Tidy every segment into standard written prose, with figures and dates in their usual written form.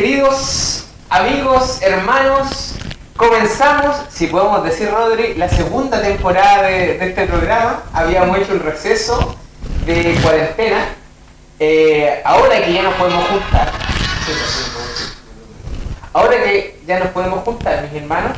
queridos amigos, hermanos, comenzamos, si podemos decir, Rodri, la segunda temporada de este programa. Habíamos hecho un receso de cuarentena. Ahora que ya nos podemos juntar, mis hermanos,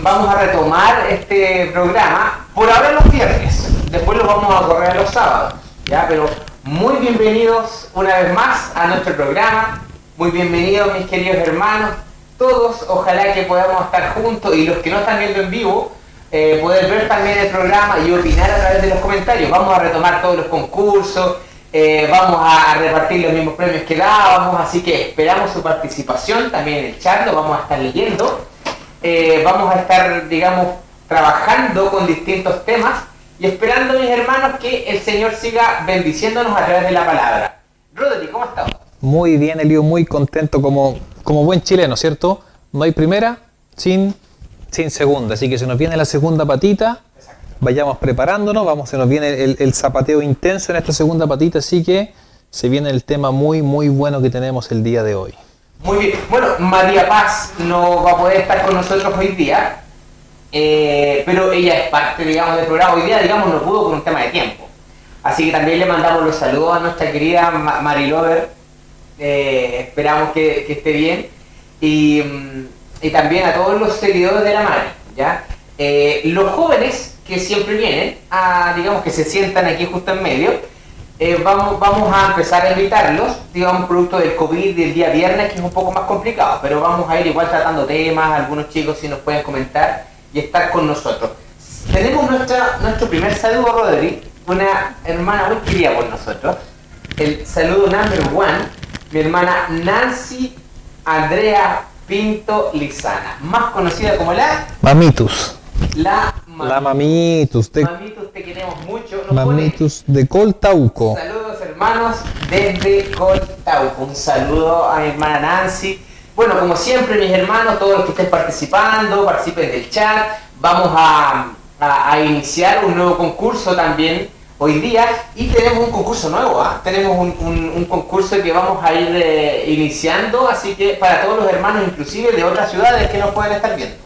vamos a retomar este programa por ahora los viernes. Después lo vamos a correr los sábados, ¿ya? Pero muy bienvenidos una vez más a nuestro programa. Muy bienvenidos, mis queridos hermanos, todos. Ojalá que podamos estar juntos y los que no están viendo en vivo, poder ver también el programa y opinar a través de los comentarios. Vamos a retomar todos los concursos, vamos a repartir los mismos premios que dábamos, así que esperamos su participación también en el chat, lo vamos a estar leyendo. Vamos a estar, digamos, trabajando con distintos temas y esperando, mis hermanos, que el Señor siga bendiciéndonos a través de la palabra. Rodri, ¿cómo estás? Muy bien, Elio, muy contento como buen chileno, ¿cierto? No hay primera sin segunda, así que se nos viene la segunda patita. Exacto. Vayamos preparándonos, se nos viene el zapateo intenso en esta segunda patita, así que se viene el tema muy bueno que tenemos el día de hoy. Muy bien, bueno, María Paz no va a poder estar con nosotros hoy día, pero ella es parte, digamos, del programa. Hoy día, digamos, no pudo por un tema de tiempo. Así que también le mandamos los saludos a nuestra querida Marilover. Esperamos que esté bien y también a todos los seguidores de la Mari, ¿ya? Los jóvenes que siempre vienen, digamos que se sientan aquí justo en medio, vamos a empezar a invitarlos, digamos, producto del COVID del día viernes, que es un poco más complicado, pero vamos a ir igual tratando temas. Algunos chicos si nos pueden comentar y estar con nosotros. Tenemos nuestro primer saludo, Rodri, una hermana muy querida por nosotros, el saludo number one. Mi hermana Nancy Andrea Pinto Lizana, más conocida como la Mamitus. La Mamitus. Mamitus, te queremos mucho. Mamitus de Coltauco. Saludos, hermanos, desde Coltauco. Un saludo a mi hermana Nancy. Bueno, como siempre, mis hermanos, todos los que estén participando, participen del chat. Vamos a iniciar un nuevo concurso también hoy día, y tenemos un concurso nuevo, tenemos un concurso que vamos a ir iniciando, así que para todos los hermanos, inclusive de otras ciudades que nos pueden estar viendo.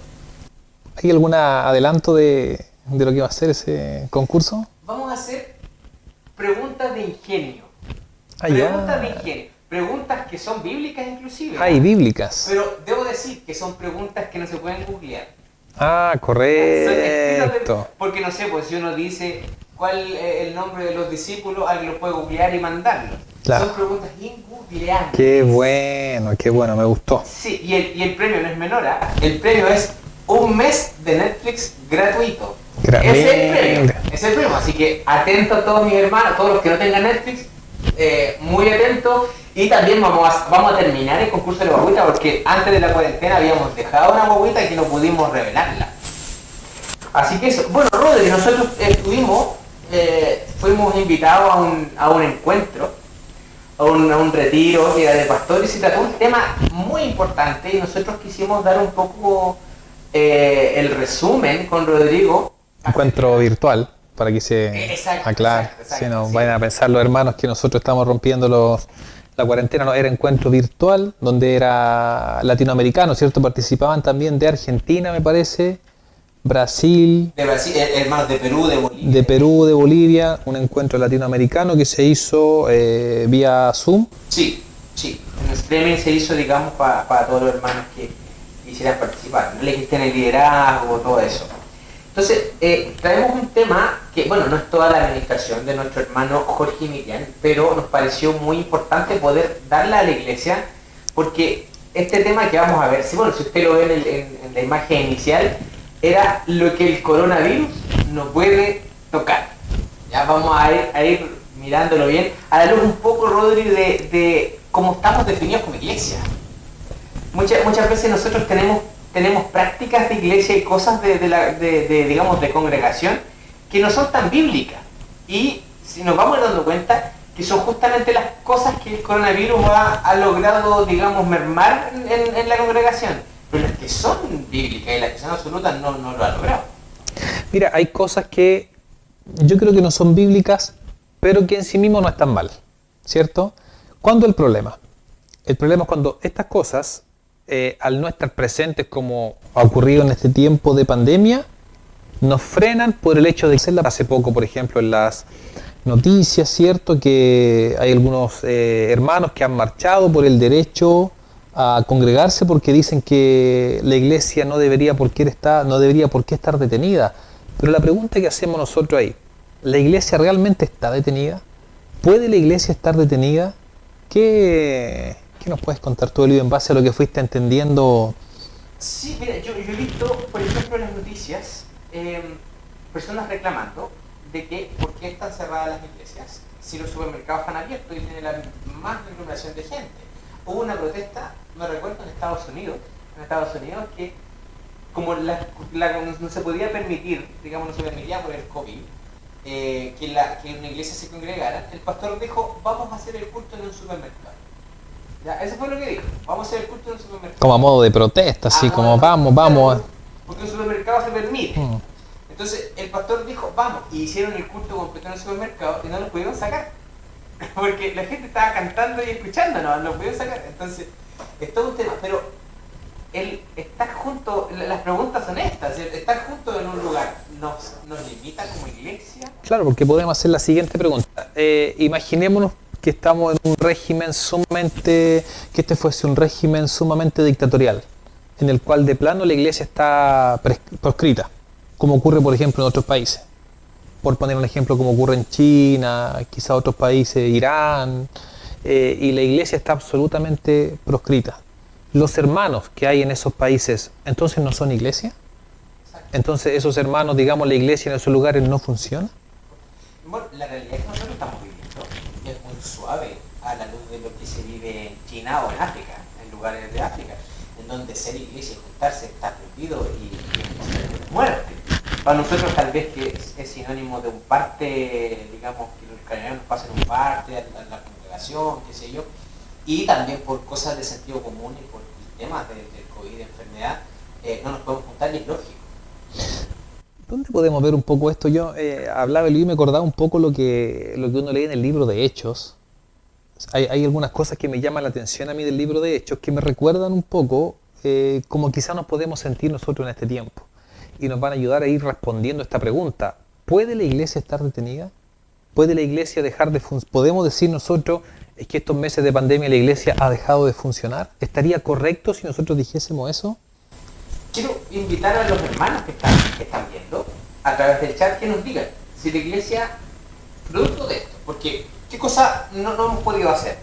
¿Hay algún adelanto de lo que va a ser ese concurso? Vamos a hacer preguntas de ingenio. Preguntas que son bíblicas inclusive. Bíblicas. Pero debo decir que son preguntas que no se pueden googlear. Correcto. Porque no sé, pues si uno dice cuál es el nombre de los discípulos, alguien lo puede googlear y mandarlo. Claro. Son preguntas ingoogleables. Qué bueno, me gustó. Sí, y el premio no es menor, el premio es un mes de Netflix gratuito. Es el premio, así que atentos todos mis hermanos, todos los que no tengan Netflix, muy atentos. Y también vamos a terminar el concurso de la guaguita, porque antes de la cuarentena habíamos dejado una guaguita que no pudimos revelarla. Así que eso. Bueno, Rodri, nosotros fuimos invitados a un encuentro, a un retiro que era de pastores, y se trató un tema muy importante, y nosotros quisimos dar un poco el resumen con Rodrigo. Encuentro virtual, para que se aclare. Si no vayan a pensar los hermanos que nosotros estamos rompiendo la cuarentena. No, era encuentro virtual, donde era latinoamericano, ¿cierto? Participaban también de Argentina, me parece, Brasil, hermanos de Perú, de Bolivia. De Perú, de Bolivia, un encuentro latinoamericano que se hizo vía Zoom. Sí, en streaming se hizo, digamos, para todos los hermanos que quisieran participar, le que estén en el liderazgo, todo eso. Entonces, traemos un tema que, bueno, no es toda la administración de nuestro hermano Jorge Miriam, pero nos pareció muy importante poder darla a la iglesia, porque este tema que vamos a ver, si usted lo ve en la imagen inicial, era lo que el coronavirus no puede tocar. Ya vamos a ir mirándolo bien, a la luz un poco, Rodri, de cómo estamos definidos como iglesia. Muchas veces nosotros tenemos prácticas de iglesia y cosas digamos, de congregación que no son tan bíblicas. Y si nos vamos dando cuenta que son justamente las cosas que el coronavirus ha logrado, digamos, mermar en la congregación. Pero las que son bíblicas y las que son absolutas no lo han logrado. Mira, hay cosas que yo creo que no son bíblicas, pero que en sí mismo no están mal, ¿cierto? ¿Cuándo el problema? El problema es cuando estas cosas, al no estar presentes como ha ocurrido en este tiempo de pandemia, nos frenan por el hecho de hacerla. Hace poco, por ejemplo, en las noticias, ¿cierto? Que hay algunos hermanos que han marchado por el derecho a congregarse porque dicen que la iglesia no debería por qué estar detenida. Pero la pregunta que hacemos nosotros ahí, ¿la iglesia realmente está detenida? ¿Puede la iglesia estar detenida? ¿Qué nos puedes contar tú, Elio, en base a lo que fuiste entendiendo? Sí, mira, yo he visto, por ejemplo, en las noticias, personas reclamando de que por qué están cerradas las iglesias si los supermercados están abiertos y tienen la más aglomeración de gente. Hubo una protesta, me recuerdo, en Estados Unidos, que como no se podía permitir, digamos, no se permitía por el COVID, que una iglesia se congregara, el pastor dijo, vamos a hacer el culto en un supermercado. Ya, eso fue lo que dijo, vamos a hacer el culto en un supermercado. Como a modo de protesta, así como vamos. Porque un supermercado se permite. Entonces el pastor dijo, vamos, y hicieron el culto completo en el supermercado y no lo pudieron sacar. Porque la gente estaba cantando y escuchando, no lo pudieron sacar. Entonces, es todo un tema. Pero el estar juntos, las preguntas son estas, estar juntos en un lugar, ¿nos limita como iglesia? Claro, porque podemos hacer la siguiente pregunta. Imaginémonos que estamos en un régimen que este fuese un régimen sumamente dictatorial, en el cual de plano la iglesia está proscrita, como ocurre por ejemplo en otros países. Por poner un ejemplo, como ocurre en China, quizá otros países, Irán, y la iglesia está absolutamente proscrita. Los hermanos que hay en esos países, ¿entonces no son iglesia? Entonces esos hermanos, digamos, la iglesia en esos lugares no funciona. Bueno, la realidad es que nosotros estamos viviendo es muy suave a la luz de lo que se vive en China o en África, en lugares de África, en donde ser iglesia y juntarse está prohibido y muerte. Para nosotros tal vez que es sinónimo de un parte, digamos, que los ucranianos pasen un parte a la congregación, qué sé yo, y también por cosas de sentido común y por temas del COVID, de enfermedad, no nos podemos juntar y es lógico. ¿Dónde podemos ver un poco esto? Yo hablaba y me acordaba un poco lo que uno lee en el libro de Hechos. Hay algunas cosas que me llaman la atención a mí del libro de Hechos que me recuerdan un poco como quizás nos podemos sentir nosotros en este tiempo. Y nos van a ayudar a ir respondiendo a esta pregunta. ¿Puede la iglesia estar detenida? ¿Puede la iglesia dejar de funcionar? ¿Podemos decir nosotros es que estos meses de pandemia la iglesia ha dejado de funcionar? ¿Estaría correcto si nosotros dijésemos eso? Quiero invitar a los hermanos que están viendo a través del chat que nos digan si la iglesia, producto de esto, porque ¿qué cosa no hemos podido hacer?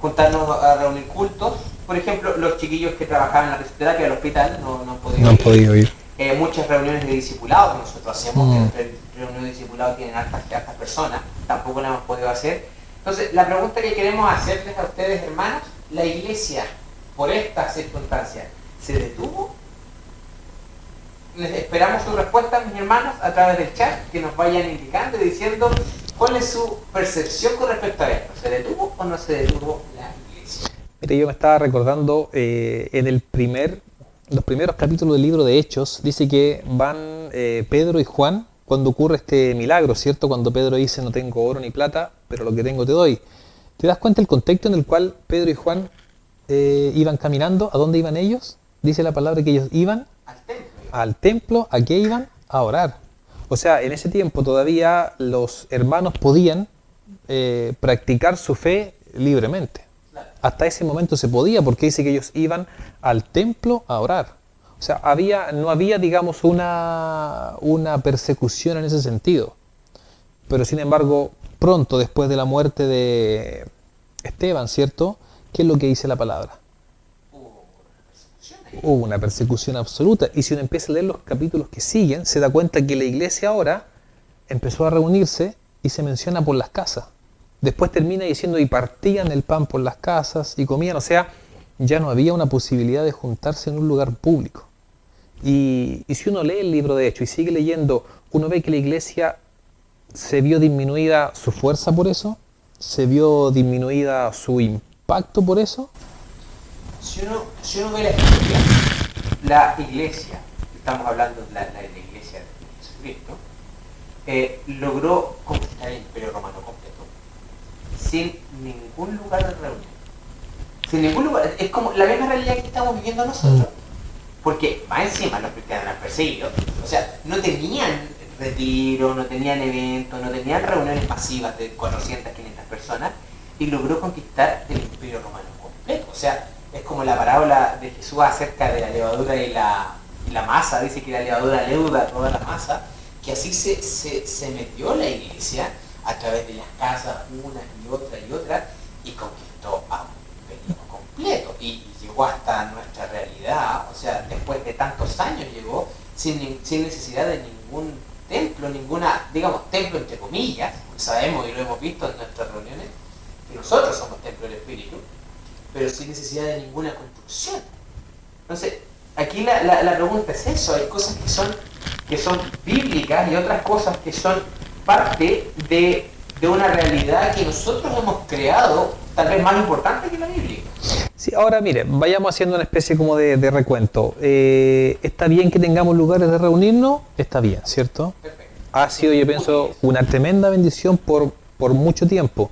Juntarnos a reunir cultos, por ejemplo, los chiquillos que trabajaban en la fisioterapia del hospital no han podido ir. Muchas reuniones de discipulado que nosotros hacemos, que reuniones de discipulado tienen hartas personas, tampoco las hemos podido hacer. Entonces, la pregunta que queremos hacerles a ustedes, hermanos, ¿la iglesia, por estas circunstancias, se detuvo? Les esperamos su respuesta, mis hermanos, a través del chat, que nos vayan indicando y diciendo cuál es su percepción con respecto a esto. ¿Se detuvo o no se detuvo la iglesia? Mire, yo me estaba recordando en los primeros capítulos del libro de Hechos, dice que van Pedro y Juan cuando ocurre este milagro, ¿cierto? Cuando Pedro dice, no tengo oro ni plata, pero lo que tengo te doy. ¿Te das cuenta el contexto en el cual Pedro y Juan iban caminando? ¿A dónde iban ellos? Dice la palabra que ellos iban al templo. ¿A qué iban? A orar. O sea, en ese tiempo todavía los hermanos podían practicar su fe libremente. Hasta ese momento se podía, porque dice que ellos iban al templo a orar. O sea, no había, digamos, una persecución en ese sentido. Pero sin embargo, pronto después de la muerte de Esteban, ¿cierto? ¿Qué es lo que dice la palabra? Hubo una persecución absoluta. Y si uno empieza a leer los capítulos que siguen, se da cuenta que la iglesia ahora empezó a reunirse y se menciona por las casas. Después termina diciendo y partían el pan por las casas y comían. O sea, ya no había una posibilidad de juntarse en un lugar público. Y si uno lee el libro de Hechos y sigue leyendo, uno ve que la iglesia se vio disminuida su fuerza por eso, se vio disminuida su impacto por eso. Si uno ve la iglesia, estamos hablando de la iglesia de Jesucristo, logró conquistar el Imperio Romano completo, sin ningún lugar de reunión, Sin ningún lugar. Es como la misma realidad que estamos viviendo nosotros. Porque más encima los cristianos eran perseguidos. O sea, no tenían retiro, no tenían eventos, no tenían reuniones masivas de 400, 500 personas. Y logró conquistar el Imperio Romano completo. O sea, es como la parábola de Jesús acerca de la levadura y la masa. Dice que la levadura leuda toda la masa. Que así se metió la iglesia a través de las casas, una y otra, y conquistó a un periodo completo. Y llegó hasta nuestra realidad. O sea, después de tantos años llegó sin necesidad de ningún templo, ninguna, digamos, templo entre comillas. Sabemos y lo hemos visto en nuestras reuniones, que nosotros somos templo del Espíritu, pero sin necesidad de ninguna construcción. Entonces, aquí la pregunta es eso, hay cosas que son bíblicas y otras cosas que son parte de una realidad que nosotros hemos creado, tal vez más importante que la Biblia. Sí, ahora mire, vayamos haciendo una especie como de recuento. ¿Está bien que tengamos lugares de reunirnos? Está bien, ¿cierto? Perfecto. Ha sido, yo pienso, una tremenda bendición por mucho tiempo.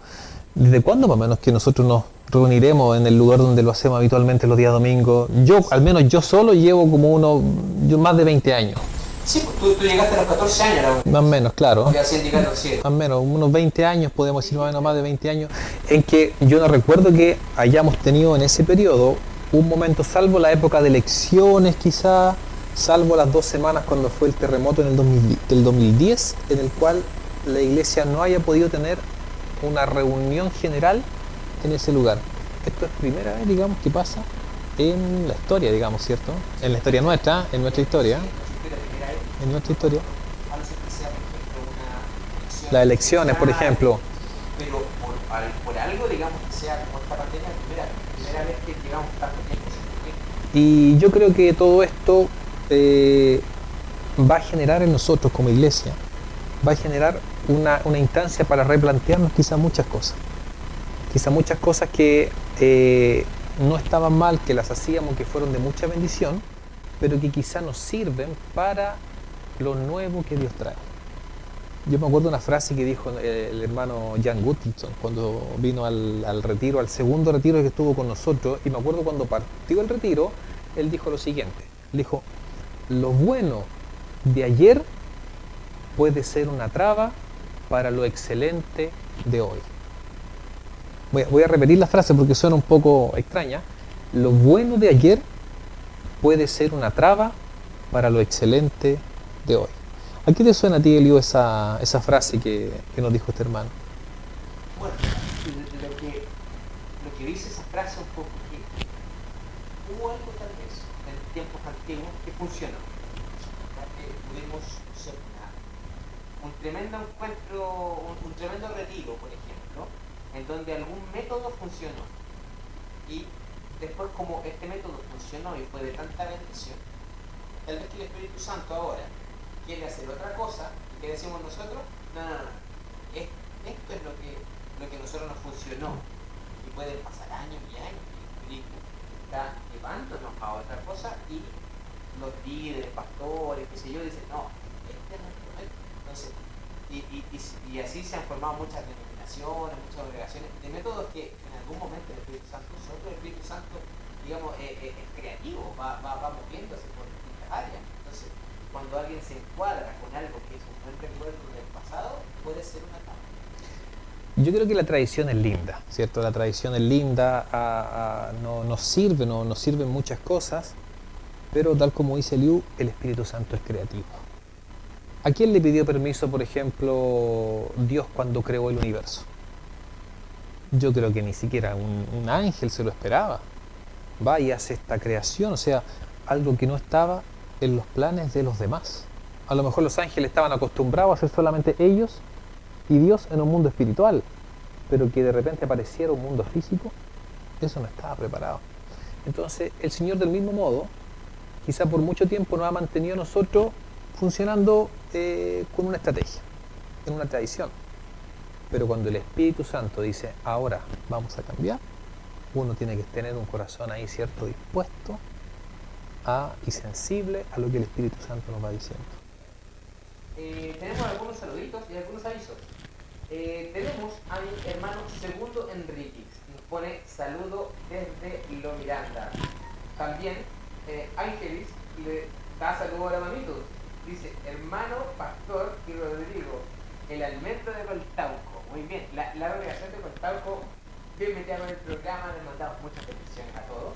¿Desde cuándo más o menos que nosotros nos reuniremos en el lugar donde lo hacemos habitualmente los días domingos? Yo, al menos yo solo, llevo como más de 20 años. Sí, pues tú llegaste a los 14 años, la Más o menos, claro. y así indicando 7. Más o menos, unos 20 años, podemos decir más o menos más de 20 años, en que yo no recuerdo que hayamos tenido en ese periodo un momento, salvo la época de elecciones quizá, salvo las 2 semanas cuando fue el terremoto en el 2010, en el cual la iglesia no haya podido tener una reunión general en ese lugar. Esto es primera vez, digamos, que pasa en la historia, digamos, ¿cierto? En la historia nuestra, en nuestra historia. En nuestra historia. A no ser que sea, por ejemplo, una elección. Las elecciones, por ejemplo. Pero por algo, digamos, que sea como esta pandemia, primera vez que llegamos tanto tiempo sin Y yo creo que todo esto va a generar en nosotros como iglesia, va a generar una instancia para replantearnos quizás muchas cosas. Quizás muchas cosas que no estaban mal, que las hacíamos, que fueron de mucha bendición, pero que quizás nos sirven para lo nuevo que Dios trae. Yo me acuerdo una frase que dijo el hermano Jan Guttinson cuando vino al retiro, al segundo retiro que estuvo con nosotros, y me acuerdo cuando partió el retiro, él dijo lo siguiente, dijo, lo bueno de ayer puede ser una traba para lo excelente de hoy. Voy a repetir la frase porque suena un poco extraña. Lo bueno de ayer puede ser una traba para lo excelente de hoy. ¿A qué te suena a ti, Elio, esa frase que nos dijo este hermano? Bueno, lo que dice esa frase un poco que hubo algo tal vez en tiempos antiguos que funcionó. Que pudimos ser un tremendo encuentro, un tremendo retiro, por ejemplo, en donde algún método funcionó. Y después, como este método funcionó y fue de tanta bendición, tal vez que el Espíritu Santo ahora quiere hacer otra cosa, y que decimos nosotros, no. Esto es lo que a nosotros nos funcionó. Y pueden pasar años y años, y el Espíritu está llevándonos a otra cosa, y los líderes, pastores, qué sé yo, dicen, no, este es nuestro método. Entonces, y así se han formado muchas denominaciones, muchas congregaciones, de métodos que en algún momento el Espíritu Santo, el Espíritu Santo, digamos, es creativo, va moviéndose por distintas áreas. Entonces, cuando alguien se encuadra con algo que es un buen recuerdo del pasado, puede ser una etapa. Yo creo que la tradición es linda, ¿cierto? La tradición es linda, nos sirve, nos sirven muchas cosas, pero tal como dice Liu, el Espíritu Santo es creativo. ¿A quién le pidió permiso, por ejemplo, Dios cuando creó el universo? Yo creo que ni siquiera un ángel se lo esperaba. Va y hace esta creación, o sea, algo que no estaba en los planes de los demás. A lo mejor los ángeles estaban acostumbrados a ser solamente ellos y Dios en un mundo espiritual, pero que de repente apareciera un mundo físico, eso no estaba preparado. Entonces, el Señor del mismo modo, quizá por mucho tiempo nos ha mantenido a nosotros funcionando con una estrategia, en una tradición. Pero cuando el Espíritu Santo dice, ahora vamos a cambiar, uno tiene que tener un corazón ahí, ¿cierto?, dispuesto y sensible a lo que el Espíritu Santo nos va diciendo. Tenemos algunos saluditos y algunos avisos. Tenemos a mi hermano Segundo Enríquez, nos pone saludo desde Lo Miranda. También Ángelis le da saludo a la mamito. Dice, hermano, pastor y Rodrigo, el alimento de Coltauco. Muy bien, la organización de Coltauco, bien metida con el programa, les mandamos muchas bendiciones a todos.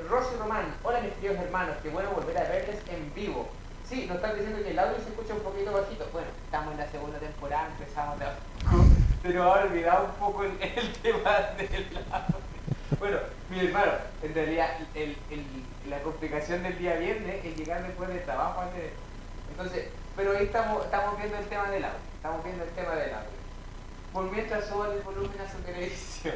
Rosy Román, hola mis queridos hermanos, qué bueno volver a verles en vivo. Sí, nos están diciendo que el audio se escucha un poquito bajito. Bueno, estamos en la segunda temporada, empezamos de abajo, pero ahora olvidado un poco el tema del audio. Bueno, mi hermano, en realidad la complicación del día viernes es llegar después del trabajo antes de... Entonces, pero ahí estamos viendo el tema del audio. Por mientras suban el volumen a su televisión.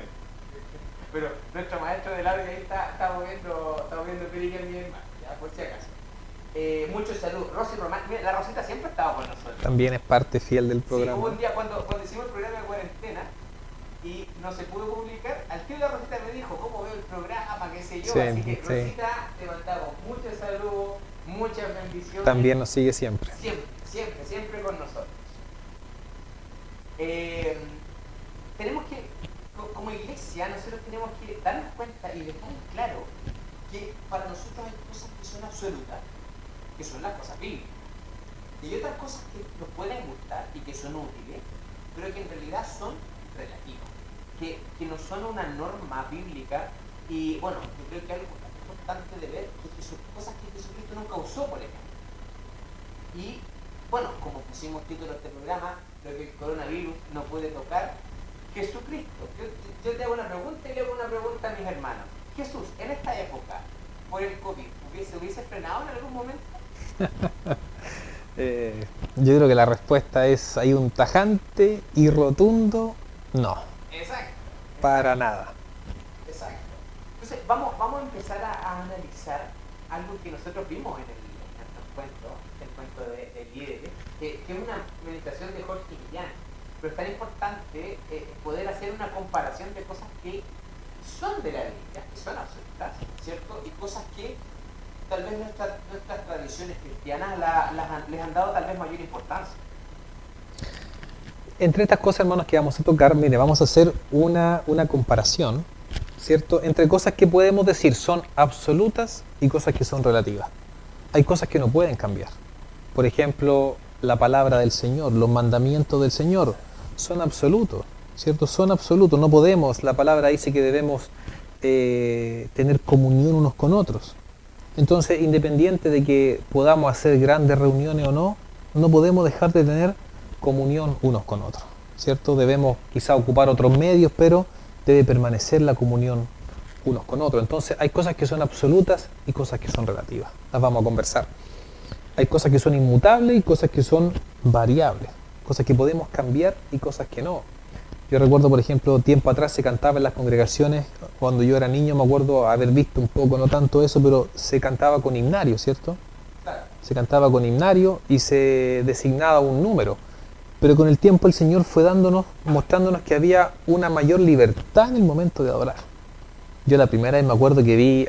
Pero nuestro maestro del audio ahí está moviendo perilla en mi hermano, ya por si acaso. Muchos saludos. Rosy Román, mira, la Rosita siempre ha estado con nosotros. También es parte fiel del programa. Sí, hubo un día cuando hicimos el programa de cuarentena y no se pudo publicar, al tío la Rosita me dijo cómo veo el programa, qué sé yo, Sí, así que sí. Rosita, te mandamos muchos saludos, muchas bendiciones. También nos sigue siempre. Siempre con nosotros. Tenemos que, como iglesia, nosotros tenemos que darnos cuenta y dejar en claro que para nosotros hay cosas que son absolutas, que son las cosas bíblicas, y hay otras cosas que nos pueden gustar y que son útiles, pero que en realidad son relativas, que no son una norma bíblica. Y bueno, yo creo que algo importante de ver es que son cosas que Jesucristo nunca usó, por ejemplo. Y bueno, como pusimos título de este programa, lo que el coronavirus no puede tocar, Jesucristo. Yo te hago una pregunta y le hago una pregunta a mis hermanos. Jesús, en esta época, por el COVID, ¿se hubiese frenado en algún momento? Yo creo que la respuesta es, hay un tajante y rotundo, no. Exacto. Para nada. Exacto. Entonces, vamos a empezar a analizar algo que nosotros vimos en el cuento de líderes, que es una meditación de Jorge Millán. Pero es tan importante poder hacer una comparación de cosas que son de la Biblia, que son absolutas, ¿cierto? Y cosas que tal vez nuestras tradiciones cristianas les han dado tal vez mayor importancia. Entre estas cosas, hermanos, que vamos a tocar, mire, vamos a hacer una comparación, ¿cierto? Entre cosas que podemos decir son absolutas y cosas que son relativas. Hay cosas que no pueden cambiar. Por ejemplo, la palabra del Señor, los mandamientos del Señor, son absolutos, ¿cierto? Son absolutos. No podemos, la palabra dice que debemos tener comunión unos con otros. Entonces, independiente de que podamos hacer grandes reuniones o no, no podemos dejar de tener comunión unos con otros, ¿cierto? Debemos quizá ocupar otros medios, pero debe permanecer la comunión unos con otros. Entonces, hay cosas que son absolutas y cosas que son relativas. Las vamos a conversar. Hay cosas que son inmutables y cosas que son variables. Cosas que podemos cambiar y cosas que no. Yo recuerdo, por ejemplo, tiempo atrás se cantaba en las congregaciones, cuando yo era niño me acuerdo haber visto un poco, no tanto eso, pero se cantaba con himnario, ¿cierto? Se cantaba con himnario y se designaba un número. Pero con el tiempo el Señor fue mostrándonos que había una mayor libertad en el momento de adorar. Yo la primera vez me acuerdo que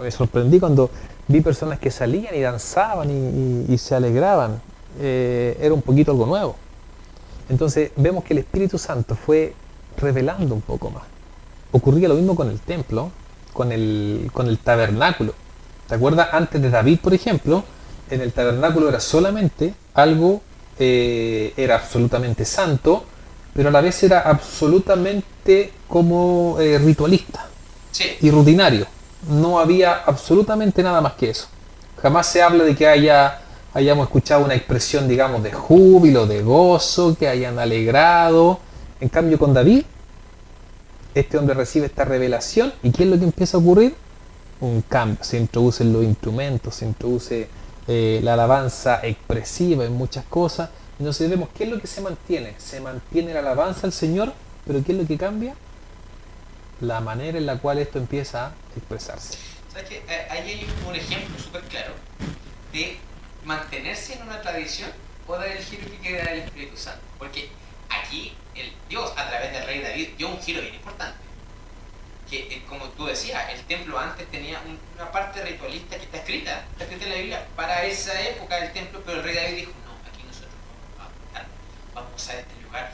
me sorprendí cuando vi personas que salían y danzaban y se alegraban. Era un poquito algo nuevo. Entonces vemos que el Espíritu Santo fue revelando un poco más. Ocurría lo mismo con el templo, con el tabernáculo. ¿Te acuerdas? Antes de David, por ejemplo, en el tabernáculo era solamente algo, era absolutamente santo, pero a la vez era absolutamente como ritualista y rutinario. No había absolutamente nada más que eso. Jamás se habla de que hayamos escuchado una expresión, digamos, de júbilo, de gozo, que hayan alegrado. En cambio, con David, este hombre recibe esta revelación, ¿y qué es lo que empieza a ocurrir? Un cambio. Se introducen los instrumentos, se introduce la alabanza expresiva en muchas cosas. Entonces vemos qué es lo que se mantiene. Se mantiene la alabanza al Señor, pero ¿qué es lo que cambia? La manera en la cual esto empieza a expresarse. ¿Sabes qué? Ahí hay un ejemplo súper claro de mantenerse en una tradición o dar el giro que quiere dar el Espíritu Santo. Porque aquí Dios, a través del rey David, dio un giro bien importante. Que, como tú decías, el templo antes tenía una parte ritualista que está escrita en la Biblia para esa época del templo, pero el rey David dijo, no, aquí nosotros vamos a usar este lugar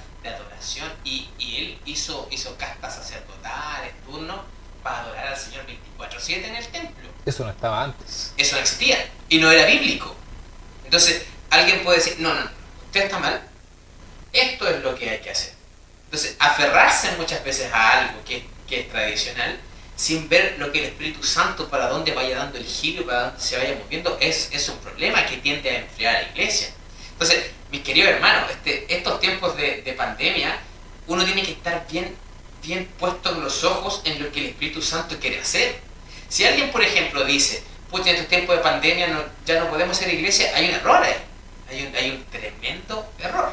nación y él hizo castas sacerdotales, turnos, para adorar al Señor 24/7 en el templo. Eso no estaba antes. Eso no existía y no era bíblico. Entonces, alguien puede decir, no, usted está mal, esto es lo que hay que hacer. Entonces, aferrarse muchas veces a algo que es tradicional, sin ver lo que el Espíritu Santo para dónde vaya dando el giro, para dónde se vaya moviendo, es un problema que tiende a enfriar a la iglesia. Entonces, mis queridos hermanos, estos tiempos de pandemia, uno tiene que estar bien puestos los ojos en lo que el Espíritu Santo quiere hacer. Si alguien, por ejemplo, dice, pues en estos tiempos de pandemia ya no podemos ser iglesia, hay un error ahí. Hay un tremendo error.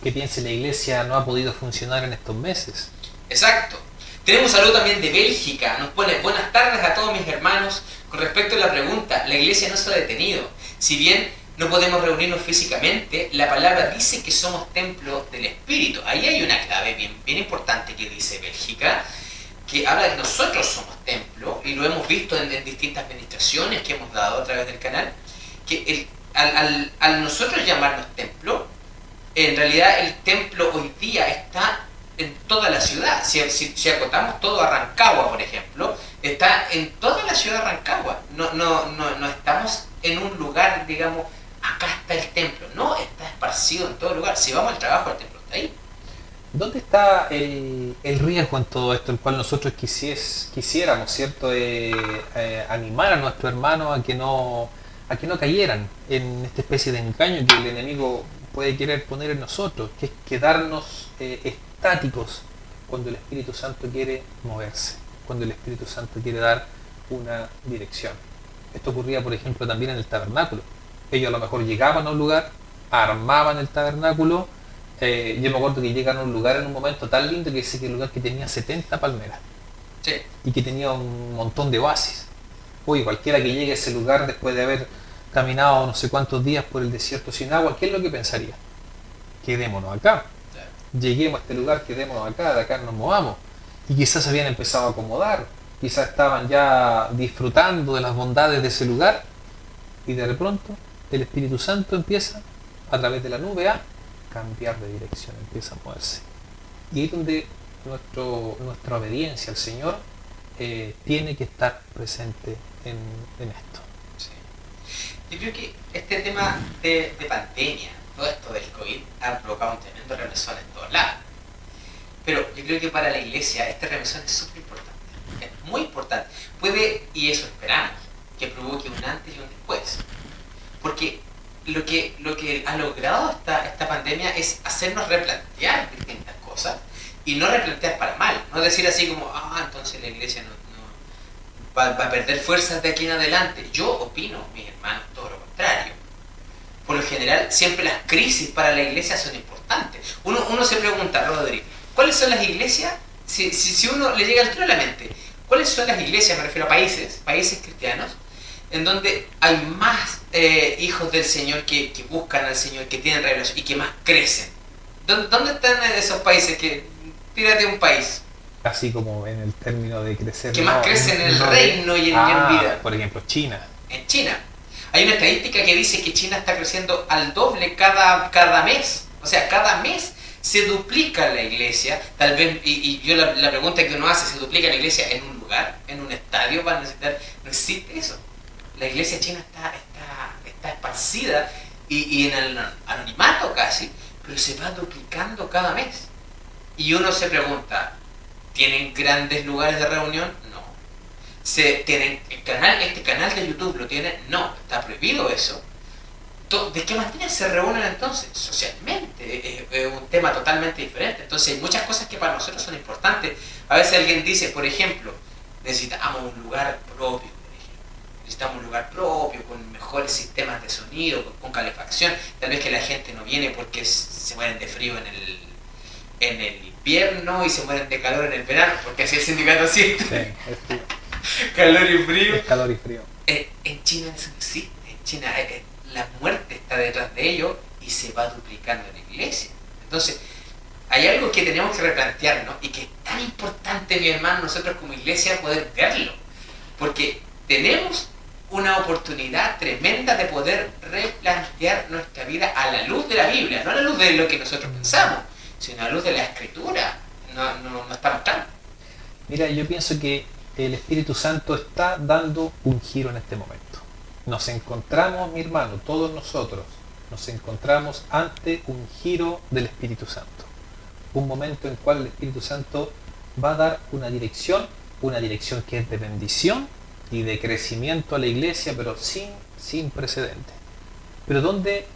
¿Qué piensa la iglesia no ha podido funcionar en estos meses? Exacto. Tenemos un saludo también de Bélgica. Nos pone buenas tardes a todos mis hermanos. Con respecto a la pregunta, la iglesia no se ha detenido. Si bien no podemos reunirnos físicamente, la palabra dice que somos templo del Espíritu. Ahí hay una clave bien importante que dice Bélgica, que habla de que nosotros somos templo, y lo hemos visto en distintas administraciones que hemos dado a través del canal, que al nosotros llamarnos templo, en realidad el templo hoy día está en toda la ciudad. Si acotamos todo a Rancagua, por ejemplo, está en toda la ciudad de Rancagua. No estamos en un lugar, digamos, acá está el templo. No, está esparcido en todo lugar. Si vamos al trabajo, el templo está ahí. ¿Dónde está el riesgo en todo esto, el cual nosotros quisiéramos, ¿cierto? Animar a nuestros hermanos a que no cayeran en esta especie de engaño que el enemigo puede querer poner en nosotros, que es quedarnos estáticos cuando el Espíritu Santo quiere moverse, cuando el Espíritu Santo quiere dar una dirección? Esto ocurría, por ejemplo, también en el tabernáculo. Ellos a lo mejor llegaban a un lugar, armaban el tabernáculo. Yo me acuerdo que llegan a un lugar en un momento tan lindo que dice que el lugar que tenía 70 palmeras, Sí. y que tenía un montón de oasis. Uy, cualquiera que llegue a ese lugar después de haber caminado no sé cuántos días por el desierto sin agua, ¿qué es lo que pensaría? Quedémonos acá. Claro. Lleguemos a este lugar, quedémonos acá, de acá nos movamos. Y quizás habían empezado a acomodar, quizás estaban ya disfrutando de las bondades de ese lugar, y de pronto el Espíritu Santo empieza a través de la nube a cambiar de dirección, empieza a moverse. Y ahí es donde nuestra obediencia al Señor tiene que estar presente en esto. Sí. Yo creo que este tema de pandemia, todo esto del COVID, ha provocado un tremendo remesón en todos lados. Pero yo creo que para la iglesia este remesón es súper importante, es muy importante. Puede, y eso esperamos, que provoque un antes y un después. Porque lo que ha logrado esta pandemia es hacernos replantear distintas cosas, y no replantear para mal, no decir así como, entonces la iglesia no va a perder fuerzas de aquí en adelante. Yo opino, mis hermanos, todo lo contrario. Por lo general, siempre las crisis para la iglesia son importantes. Uno se pregunta, Rodri, ¿cuáles son las iglesias? Si uno le llega al tiro a la mente, ¿cuáles son las iglesias? Me refiero a países cristianos, en donde hay más hijos del Señor que buscan al Señor, que tienen revelación y que más crecen. ¿Dónde están esos países? Tírate un país Así como en el término de crecer. que más crecen en el reino y en vida. Por ejemplo, China. En China. Hay una estadística que dice que China está creciendo al doble cada mes. O sea, cada mes se duplica la iglesia. Tal vez, y yo la pregunta que uno hace, ¿se duplica la iglesia en un lugar, en un estadio? ¿Van a necesitar? No existe eso. La iglesia china está esparcida y en el anonimato casi, pero se va duplicando cada mes. Y uno se pregunta, ¿tienen grandes lugares de reunión? No. ¿Tienen este canal de YouTube lo tienen? No, está prohibido eso. ¿De qué manera se reúnen entonces? Socialmente, es un tema totalmente diferente. Entonces hay muchas cosas que para nosotros son importantes. A veces alguien dice, por ejemplo, necesitamos un lugar propio, necesitamos un lugar propio, con mejores sistemas de sonido, con calefacción. Tal vez que la gente no viene porque se mueren de frío en el invierno y se mueren de calor en el verano, porque así el sindicato siente. Sí, es frío. Calor y frío. Es calor y frío. En China eso no existe. En China la muerte está detrás de ello y se va duplicando en la iglesia. Entonces, hay algo que tenemos que replantearnos y que es tan importante, mi hermano, nosotros como iglesia poder verlo. Porque tenemos una oportunidad tremenda de poder replantear nuestra vida a la luz de la Biblia, no a la luz de lo que nosotros pensamos, sino a la luz de la Escritura. No estamos tan. Mira, yo pienso que el Espíritu Santo está dando un giro en este momento. Nos encontramos, mi hermano, todos nosotros, nos encontramos ante un giro del Espíritu Santo. Un momento en el cual el Espíritu Santo va a dar una dirección que es de bendición y de crecimiento a la iglesia, pero sin precedentes. Pero ¿dónde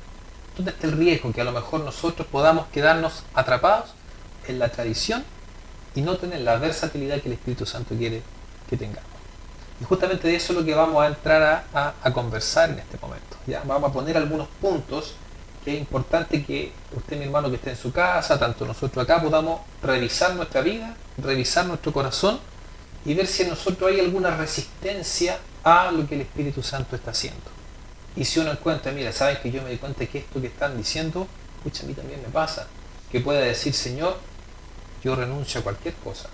está el riesgo? Que a lo mejor nosotros podamos quedarnos atrapados en la tradición y no tener la versatilidad que el Espíritu Santo quiere que tengamos. Y justamente de eso es lo que vamos a entrar a conversar en este momento. ¿Ya? Vamos a poner algunos puntos que es importante que usted, mi hermano, que esté en su casa, tanto nosotros acá, podamos revisar nuestra vida, revisar nuestro corazón y ver si en nosotros hay alguna resistencia a lo que el Espíritu Santo está haciendo. Y si uno encuentra, mira, saben que yo me di cuenta que esto que están diciendo, escucha, a mí también me pasa, que pueda decir, Señor, yo renuncio a cualquier cosa,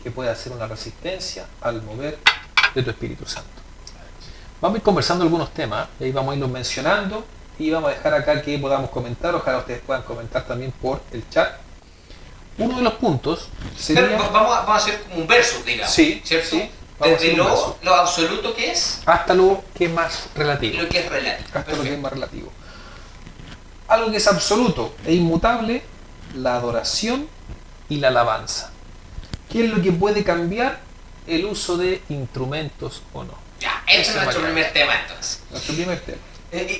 que pueda hacer una resistencia al mover de tu Espíritu Santo. Vamos a ir conversando algunos temas, y ahí vamos a irlos mencionando, y vamos a dejar acá que podamos comentar, ojalá ustedes puedan comentar también por el chat. Uno de los puntos sería... Pero vamos a hacer como un verso, digamos, sí, ¿cierto? Sí, desde lo absoluto que es hasta lo que es más relativo. Lo que es relativo. Hasta lo que es más relativo. Algo que es absoluto e inmutable, la adoración y la alabanza. ¿Qué es lo que puede cambiar? El uso de instrumentos o no. Ya, este es nuestro primer tema entonces. Nuestro primer tema.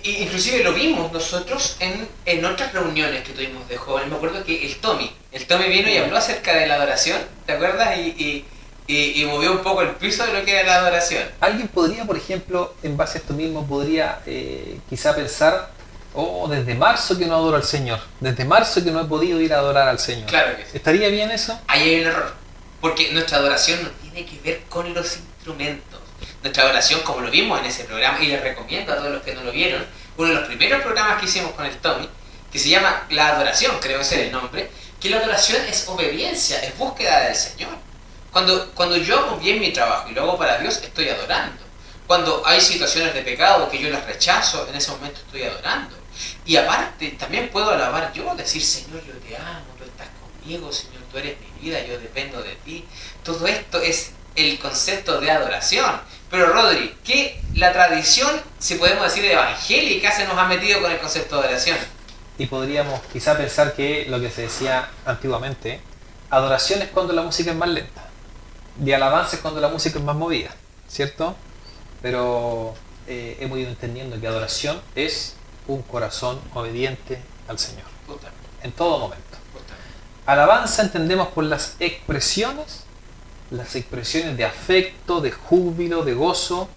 Inclusive lo vimos nosotros en otras reuniones que tuvimos de jóvenes. Me acuerdo que el Tommy vino y habló acerca de la adoración, ¿te acuerdas? Y movió un poco el piso de lo que era la adoración. Alguien podría, por ejemplo, en base a esto mismo, podría quizá pensar, desde marzo que no adoro al Señor, desde marzo que no he podido ir a adorar al Señor. Claro que sí. ¿Estaría bien eso? Ahí hay un error, porque nuestra adoración no tiene que ver con los instrumentos. Nuestra adoración, como lo vimos en ese programa, y les recomiendo a todos los que no lo vieron, uno de los primeros programas que hicimos con el Tommy, que se llama La Adoración, creo ese es el nombre, que la adoración es obediencia, es búsqueda del Señor. Cuando yo hago bien mi trabajo y lo hago para Dios, estoy adorando. Cuando hay situaciones de pecado que yo las rechazo, en ese momento estoy adorando. Y aparte, también puedo alabar yo, decir, Señor, yo te amo, tú estás conmigo, Señor, tú eres mi vida, yo dependo de ti. Todo esto es el concepto de adoración. Pero Rodri, ¿qué la tradición, si podemos decir evangélica, se nos ha metido con el concepto de adoración? Y podríamos quizá pensar que lo que se decía antiguamente, adoración es cuando la música es más lenta, y alabanza es cuando la música es más movida, ¿cierto? Pero hemos ido entendiendo que adoración es un corazón obediente al Señor, en todo momento. Alabanza entendemos por las expresiones de afecto, de júbilo, de gozo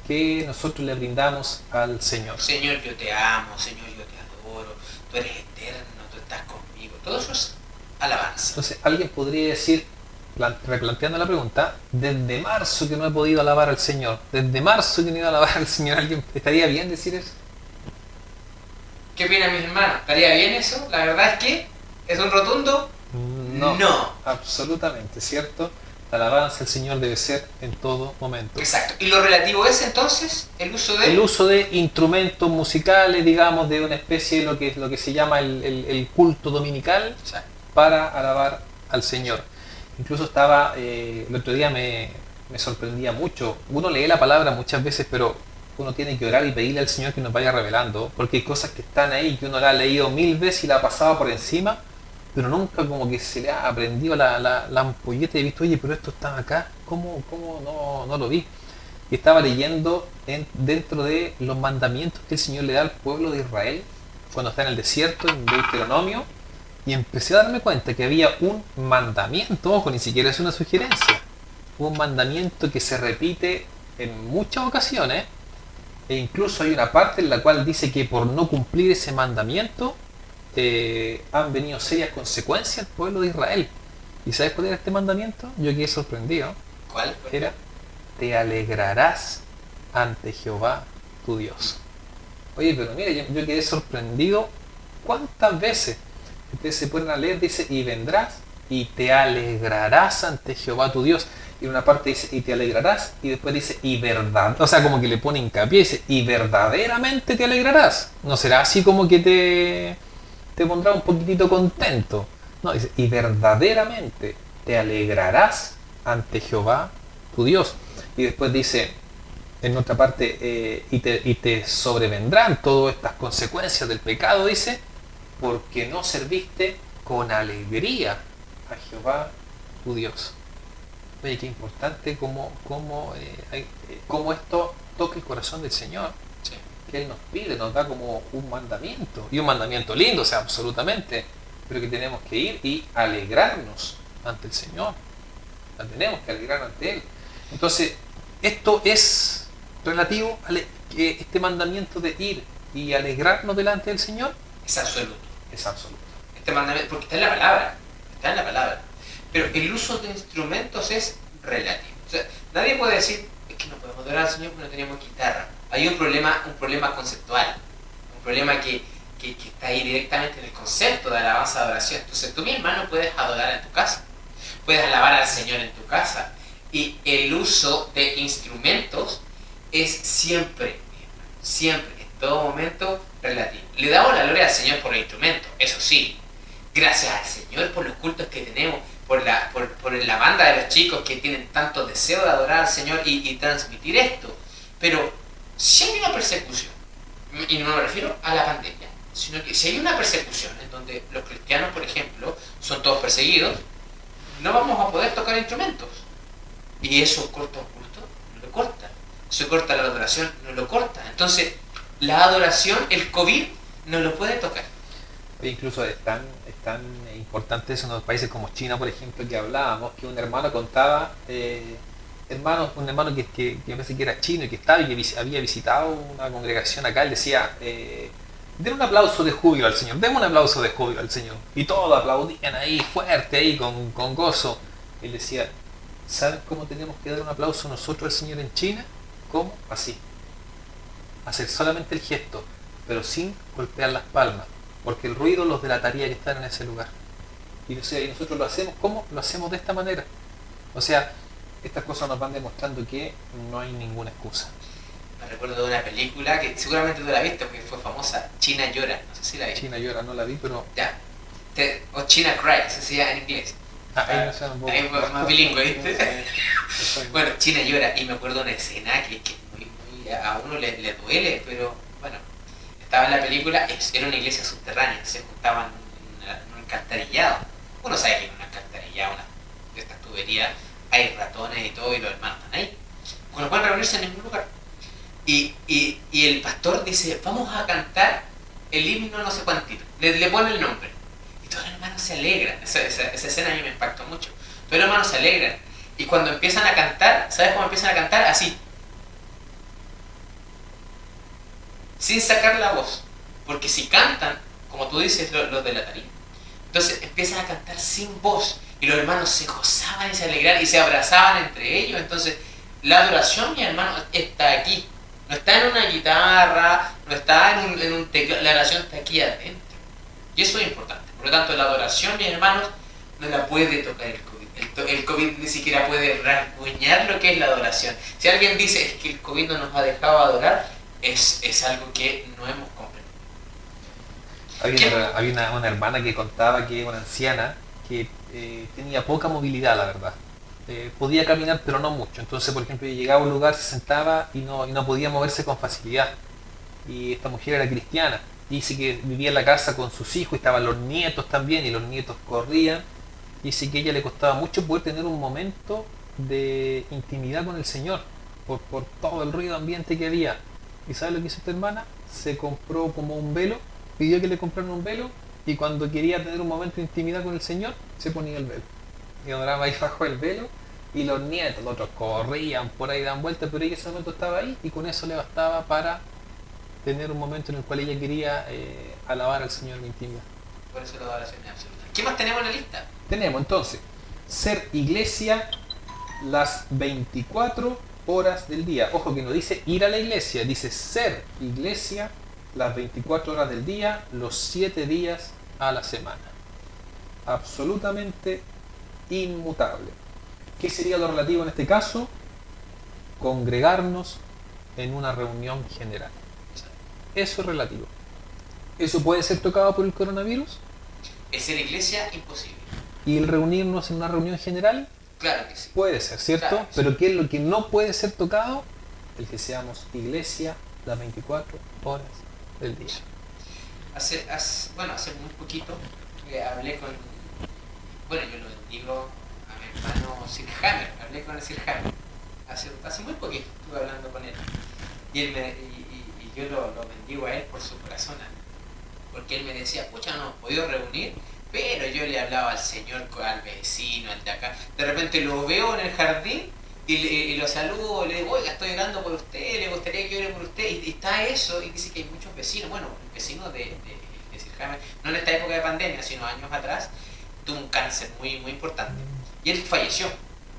que nosotros le brindamos al Señor. Señor, yo te amo, Señor, yo te adoro, tú eres eterno, tú estás conmigo. Todo eso es alabanza. Entonces alguien podría decir, replanteando la pregunta, desde marzo que no he podido alabar al Señor, desde marzo que no he ido a alabar al Señor, ¿alguien estaría bien decir eso? ¿Qué opinan mis hermanos? ¿Estaría bien eso? La verdad es que es un rotundo no. Absolutamente, ¿cierto? La alabanza al Señor debe ser en todo momento. Exacto. ¿Y lo relativo es entonces el uso de? El uso de instrumentos musicales, digamos, de una especie de lo que se llama el culto dominical. Exacto. Para alabar al Señor. Incluso estaba, el otro día me sorprendía mucho. Uno lee la palabra muchas veces, pero uno tiene que orar y pedirle al Señor que nos vaya revelando, porque hay cosas que están ahí, que uno la ha leído 1000 veces y la ha pasado por encima, pero nunca como que se le ha aprendido la ampolleta y he visto, oye, pero esto está acá, ¿cómo no lo vi? Y estaba leyendo dentro de los mandamientos que el Señor le da al pueblo de Israel cuando está en el desierto, en Deuteronomio, y empecé a darme cuenta que había un mandamiento, ojo, ni siquiera es una sugerencia, un mandamiento que se repite en muchas ocasiones, e incluso hay una parte en la cual dice que por no cumplir ese mandamiento han venido serias consecuencias al pueblo de Israel. ¿Y sabes cuál era este mandamiento? Yo quedé sorprendido. ¿Cuál? Era, te alegrarás ante Jehová tu Dios. Oye, pero mira, yo quedé sorprendido. ¿Cuántas veces ustedes se pueden leer? Dice, y vendrás y te alegrarás ante Jehová tu Dios. Y en una parte dice, y te alegrarás, y después dice, y verdad, o sea, como que le pone hincapié, dice, y verdaderamente te alegrarás. No será así como que te pondrá un poquitito contento, No, dice, y verdaderamente te alegrarás ante Jehová tu Dios. Y después dice, en otra parte, y te sobrevendrán todas estas consecuencias del pecado, dice, porque no serviste con alegría a Jehová tu Dios. Oye, qué importante cómo esto toca el corazón del Señor. Sí. Que Él nos pide, nos da como un mandamiento. Y un mandamiento lindo, o sea, absolutamente. Pero que tenemos que ir y alegrarnos ante el Señor. Tenemos que alegrar ante Él. Entonces, esto es relativo a este mandamiento de ir y alegrarnos delante del Señor. Es absoluto. Es absoluto. Este mandamiento, porque está en la palabra. Está en la palabra. Pero el uso de instrumentos es relativo. O sea, nadie puede decir, es que no podemos adorar al Señor porque no tenemos guitarra. Hay un problema conceptual. Un problema que está ahí directamente en el concepto de alabanza de adoración. Entonces tú, mi hermano, puedes adorar en tu casa. Puedes alabar al Señor en tu casa. Y el uso de instrumentos es siempre, en todo momento, relativo. Le damos la gloria al Señor por el instrumento, eso sí. Gracias al Señor por los cultos que tenemos, por la banda de los chicos que tienen tanto deseo de adorar al Señor y transmitir esto. Pero si hay una persecución, y no me refiero a la pandemia, sino que si hay una persecución en donde los cristianos, por ejemplo, son todos perseguidos, no vamos a poder tocar instrumentos. Y eso corta un culto, no lo corta. Eso corta la adoración, no lo corta. Entonces, la adoración, el COVID, no lo puede tocar. Incluso es tan importante eso en los países como China, por ejemplo, que hablábamos, que un hermano contaba, un hermano que a veces que era chino y que estaba y que había visitado una congregación acá, él decía, den un aplauso de júbilo al Señor, den un aplauso de júbilo al Señor. Y todos aplaudían ahí, fuerte, ahí, con gozo. Él decía, ¿saben cómo tenemos que dar un aplauso nosotros al Señor en China? ¿Cómo? Así. Hacer solamente el gesto, pero sin golpear las palmas, porque el ruido los delataría que están en ese lugar. Y nosotros lo hacemos, ¿cómo? Lo hacemos de esta manera. O sea, estas cosas nos van demostrando que no hay ninguna excusa. Me recuerdo de una película que seguramente tú la viste porque fue famosa, China llora, no sé si la viste. China llora, no la vi, pero... Ya. O China Cry, se decía en inglés. Ahí no sé, un poco. Ahí más bilingüe, ¿viste? Sí. Bueno, China llora, y me acuerdo de una escena que a uno le duele, pero bueno, estaba en la película, era una iglesia subterránea, se juntaban en un alcantarillado. Uno sabe que en un alcantarillado, de estas tuberías, hay ratones y todo, y los hermanos están ahí. No pueden reunirse en ningún lugar. Y el pastor dice, vamos a cantar el himno no sé cuántito, le pone el nombre. Y todos los hermanos se alegran, esa escena a mí me impactó mucho. Todos los hermanos se alegran. Y cuando empiezan a cantar, ¿sabes cómo empiezan a cantar? Así. Sin sacar la voz. Porque si cantan, como tú dices, los de la tarima, entonces empiezan a cantar sin voz. Y los hermanos se gozaban y se alegraban y se abrazaban entre ellos. Entonces, la adoración, mi hermano, está aquí. No está en una guitarra, no está en un teclado. La adoración está aquí adentro. Y eso es importante. Por lo tanto, la adoración, mis hermanos, no la puede tocar el COVID. El COVID ni siquiera puede rasguñar lo que es la adoración. Si alguien dice es que el COVID no nos ha dejado adorar, es algo que no hemos comprendido. Había una hermana que contaba que una anciana que tenía poca movilidad, la verdad. Podía caminar, pero no mucho. Entonces, por ejemplo, llegaba a un lugar, se sentaba y no podía moverse con facilidad. Y esta mujer era cristiana. Dice que vivía en la casa con sus hijos y estaban los nietos también, y los nietos corrían. Dice que a ella le costaba mucho poder tener un momento de intimidad con el Señor por todo el ruido ambiente que había. ¿Y sabe lo que hizo esta hermana? Se compró como un velo, pidió que le compraran un velo, y cuando quería tener un momento de intimidad con el Señor, se ponía el velo. Y adoraba ahí bajo el velo, y los nietos, los otros corrían por ahí, dan vueltas, pero ella en ese momento estaba ahí, y con eso le bastaba para tener un momento en el cual ella quería alabar al Señor en intimidad. Por eso la adoración es absoluta. ¿Qué más tenemos en la lista? Tenemos entonces, ser iglesia las 24 horas del día. Ojo que no dice ir a la iglesia, dice ser iglesia las 24 horas del día, los 7 días a la semana. Absolutamente inmutable. ¿Qué sería lo relativo en este caso? Congregarnos en una reunión general. Eso es relativo. ¿Eso puede ser tocado por el coronavirus? El ser iglesia, imposible. ¿Y el reunirnos en una reunión general? Claro que sí. Puede ser, ¿cierto? Claro que sí. Pero ¿qué es lo que no puede ser tocado? El que seamos iglesia las 24 horas del día. Hace muy poquito hablé con, bueno, yo lo bendigo a mi hermano Sir Hammer, hablé con el Sir Hammer, hace muy poquito estuve hablando con él, y, y yo lo bendigo a él por su corazón, porque él me decía, pucha, no hemos podido reunir, pero yo le hablaba al Señor, al vecino, al de acá, de repente lo veo en el jardín, y lo saludo, le digo, oiga, estoy orando por usted, le gustaría que ore por usted, y está eso, y dice que hay muchos vecinos, bueno, vecinos de Sir Hammer, no en esta época de pandemia, sino años atrás, tuvo un cáncer muy, muy importante, y él falleció,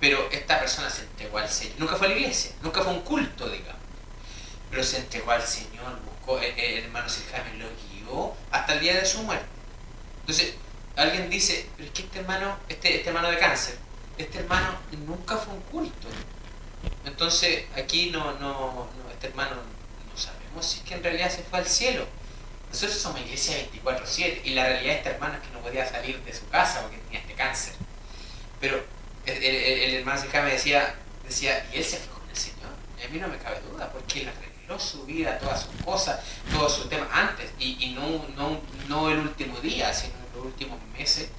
pero esta persona se entregó al Señor, nunca fue a la iglesia, nunca fue a un culto, digamos, pero se entregó al Señor, buscó, el hermano Sir Hammer lo guió hasta el día de su muerte. Entonces, alguien dice, pero es que este hermano de cáncer, este hermano nunca fue un culto. Entonces, aquí este hermano no sabemos si es que en realidad se fue al cielo. Nosotros somos iglesia 24/7 y la realidad de este hermano es que no podía salir de su casa porque tenía este cáncer. Pero el hermano Sijá me decía, y él se fue con el Señor. Y a mí no me cabe duda, porque él arregló su vida, todas sus cosas, todos sus temas antes, y no el último día, sino en los últimos meses.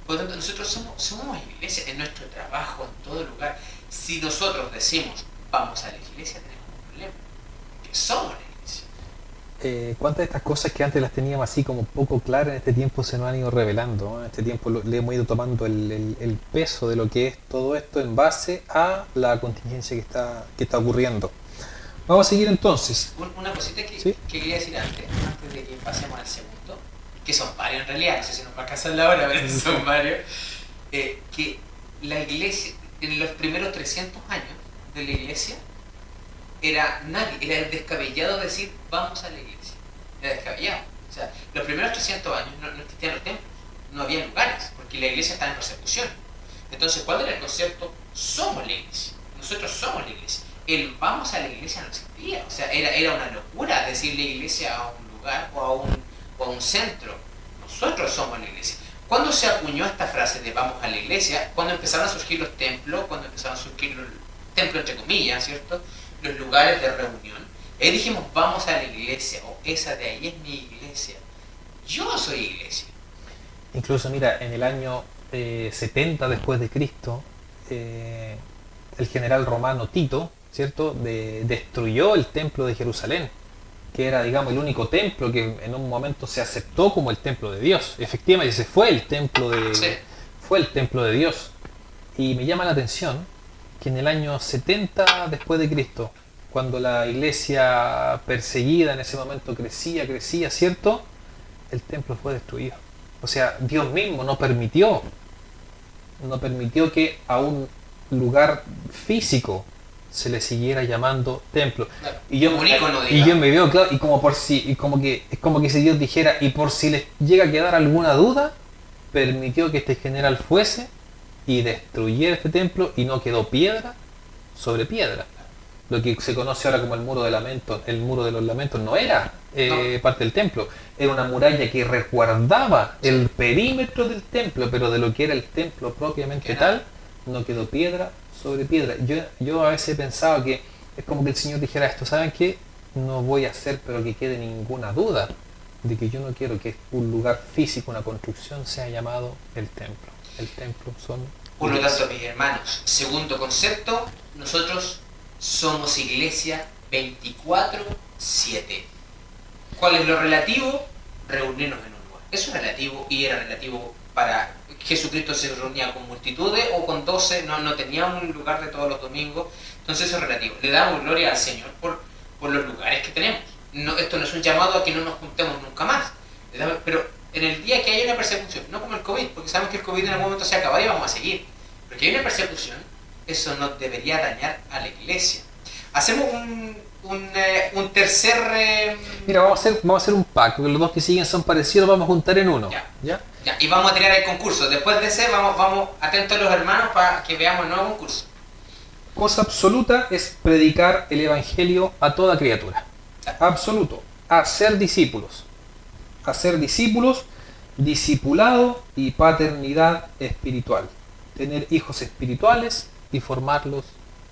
Por lo tanto, nosotros somos iglesia en nuestro trabajo, en todo lugar. Si nosotros decimos, vamos a la iglesia, tenemos un problema, que somos la iglesia. ¿Cuántas de estas cosas que antes las teníamos así como poco claras en este tiempo se nos han ido revelando, ¿no? En este tiempo le hemos ido tomando el peso de lo que es todo esto en base a la contingencia que está ocurriendo. Vamos a seguir entonces. Una cosita ¿Sí? que quería decir antes de que pasemos al segundo, que son varios en realidad, no sé si nos va a alcanzar la hora, pero son varios, que la iglesia, en los primeros 300 años de la iglesia, era descabellado decir, vamos a la iglesia. Era descabellado. O sea, los primeros 300 años no existían los templos, no había lugares, porque la iglesia estaba en persecución. Entonces, ¿cuál era el concepto? Somos la iglesia. Nosotros somos la iglesia. El vamos a la iglesia no existía. O sea, era una locura decirle iglesia a un lugar o a un centro. Nosotros somos la iglesia. ¿Cuándo se acuñó esta frase de vamos a la iglesia? Cuando empezaron a surgir los templos, cuando empezaron a surgir los templos entre comillas, ¿cierto? Los lugares de reunión. Ahí dijimos vamos a la iglesia, o esa de ahí es mi iglesia. Yo soy iglesia. Incluso mira, en el año 70 después de Cristo, el general romano Tito, ¿cierto? Destruyó el templo de Jerusalén, que era, digamos, el único templo que en un momento se aceptó como el templo de Dios. Efectivamente, ese fue el templo de Dios. Y me llama la atención que en el año 70 después de Cristo, cuando la iglesia perseguida en ese momento crecía, ¿cierto? El templo fue destruido. O sea, Dios mismo no permitió que a un lugar físico se le siguiera llamando templo. Claro, y yo me veo, claro, y es como que si Dios dijera, y por si les llega a quedar alguna duda, permitió que este general fuese y destruyera este templo y no quedó piedra sobre piedra. Lo que se conoce ahora como el muro de los lamentos no era parte del templo, era una muralla que resguardaba el perímetro del templo, pero de lo que era el templo propiamente tal, no quedó piedra sobre piedra. Yo a veces he pensado que es como que el Señor dijera esto, ¿saben qué? No voy a hacer pero que quede ninguna duda de que yo no quiero que un lugar físico, una construcción sea llamado el templo. El templo son... Por lo tanto, mis hermanos, segundo concepto, nosotros somos iglesia 24/7. ¿Cuál es lo relativo? Reunirnos en un lugar. Eso es relativo y era relativo para Jesucristo. Se reunía con multitudes o con 12, no tenía un lugar de todos los domingos. Entonces eso es relativo. Le damos gloria al Señor por los lugares que tenemos. Esto no es un llamado a que no nos juntemos nunca más. Pero en el día que haya una persecución, no como el COVID, porque sabemos que el COVID en algún momento se acaba y vamos a seguir, pero que hay una persecución, eso no debería dañar a la iglesia. Hacemos un tercer... Mira, vamos a hacer un pack, porque los dos que siguen son parecidos, vamos a juntar en uno. Ya. Y vamos a tirar el concurso. Después de ese, vamos atentos a los hermanos para que veamos el nuevo concurso. Cosa absoluta es predicar el evangelio a toda criatura. Absoluto. Hacer discípulos. discipulado y paternidad espiritual. Tener hijos espirituales y formarlos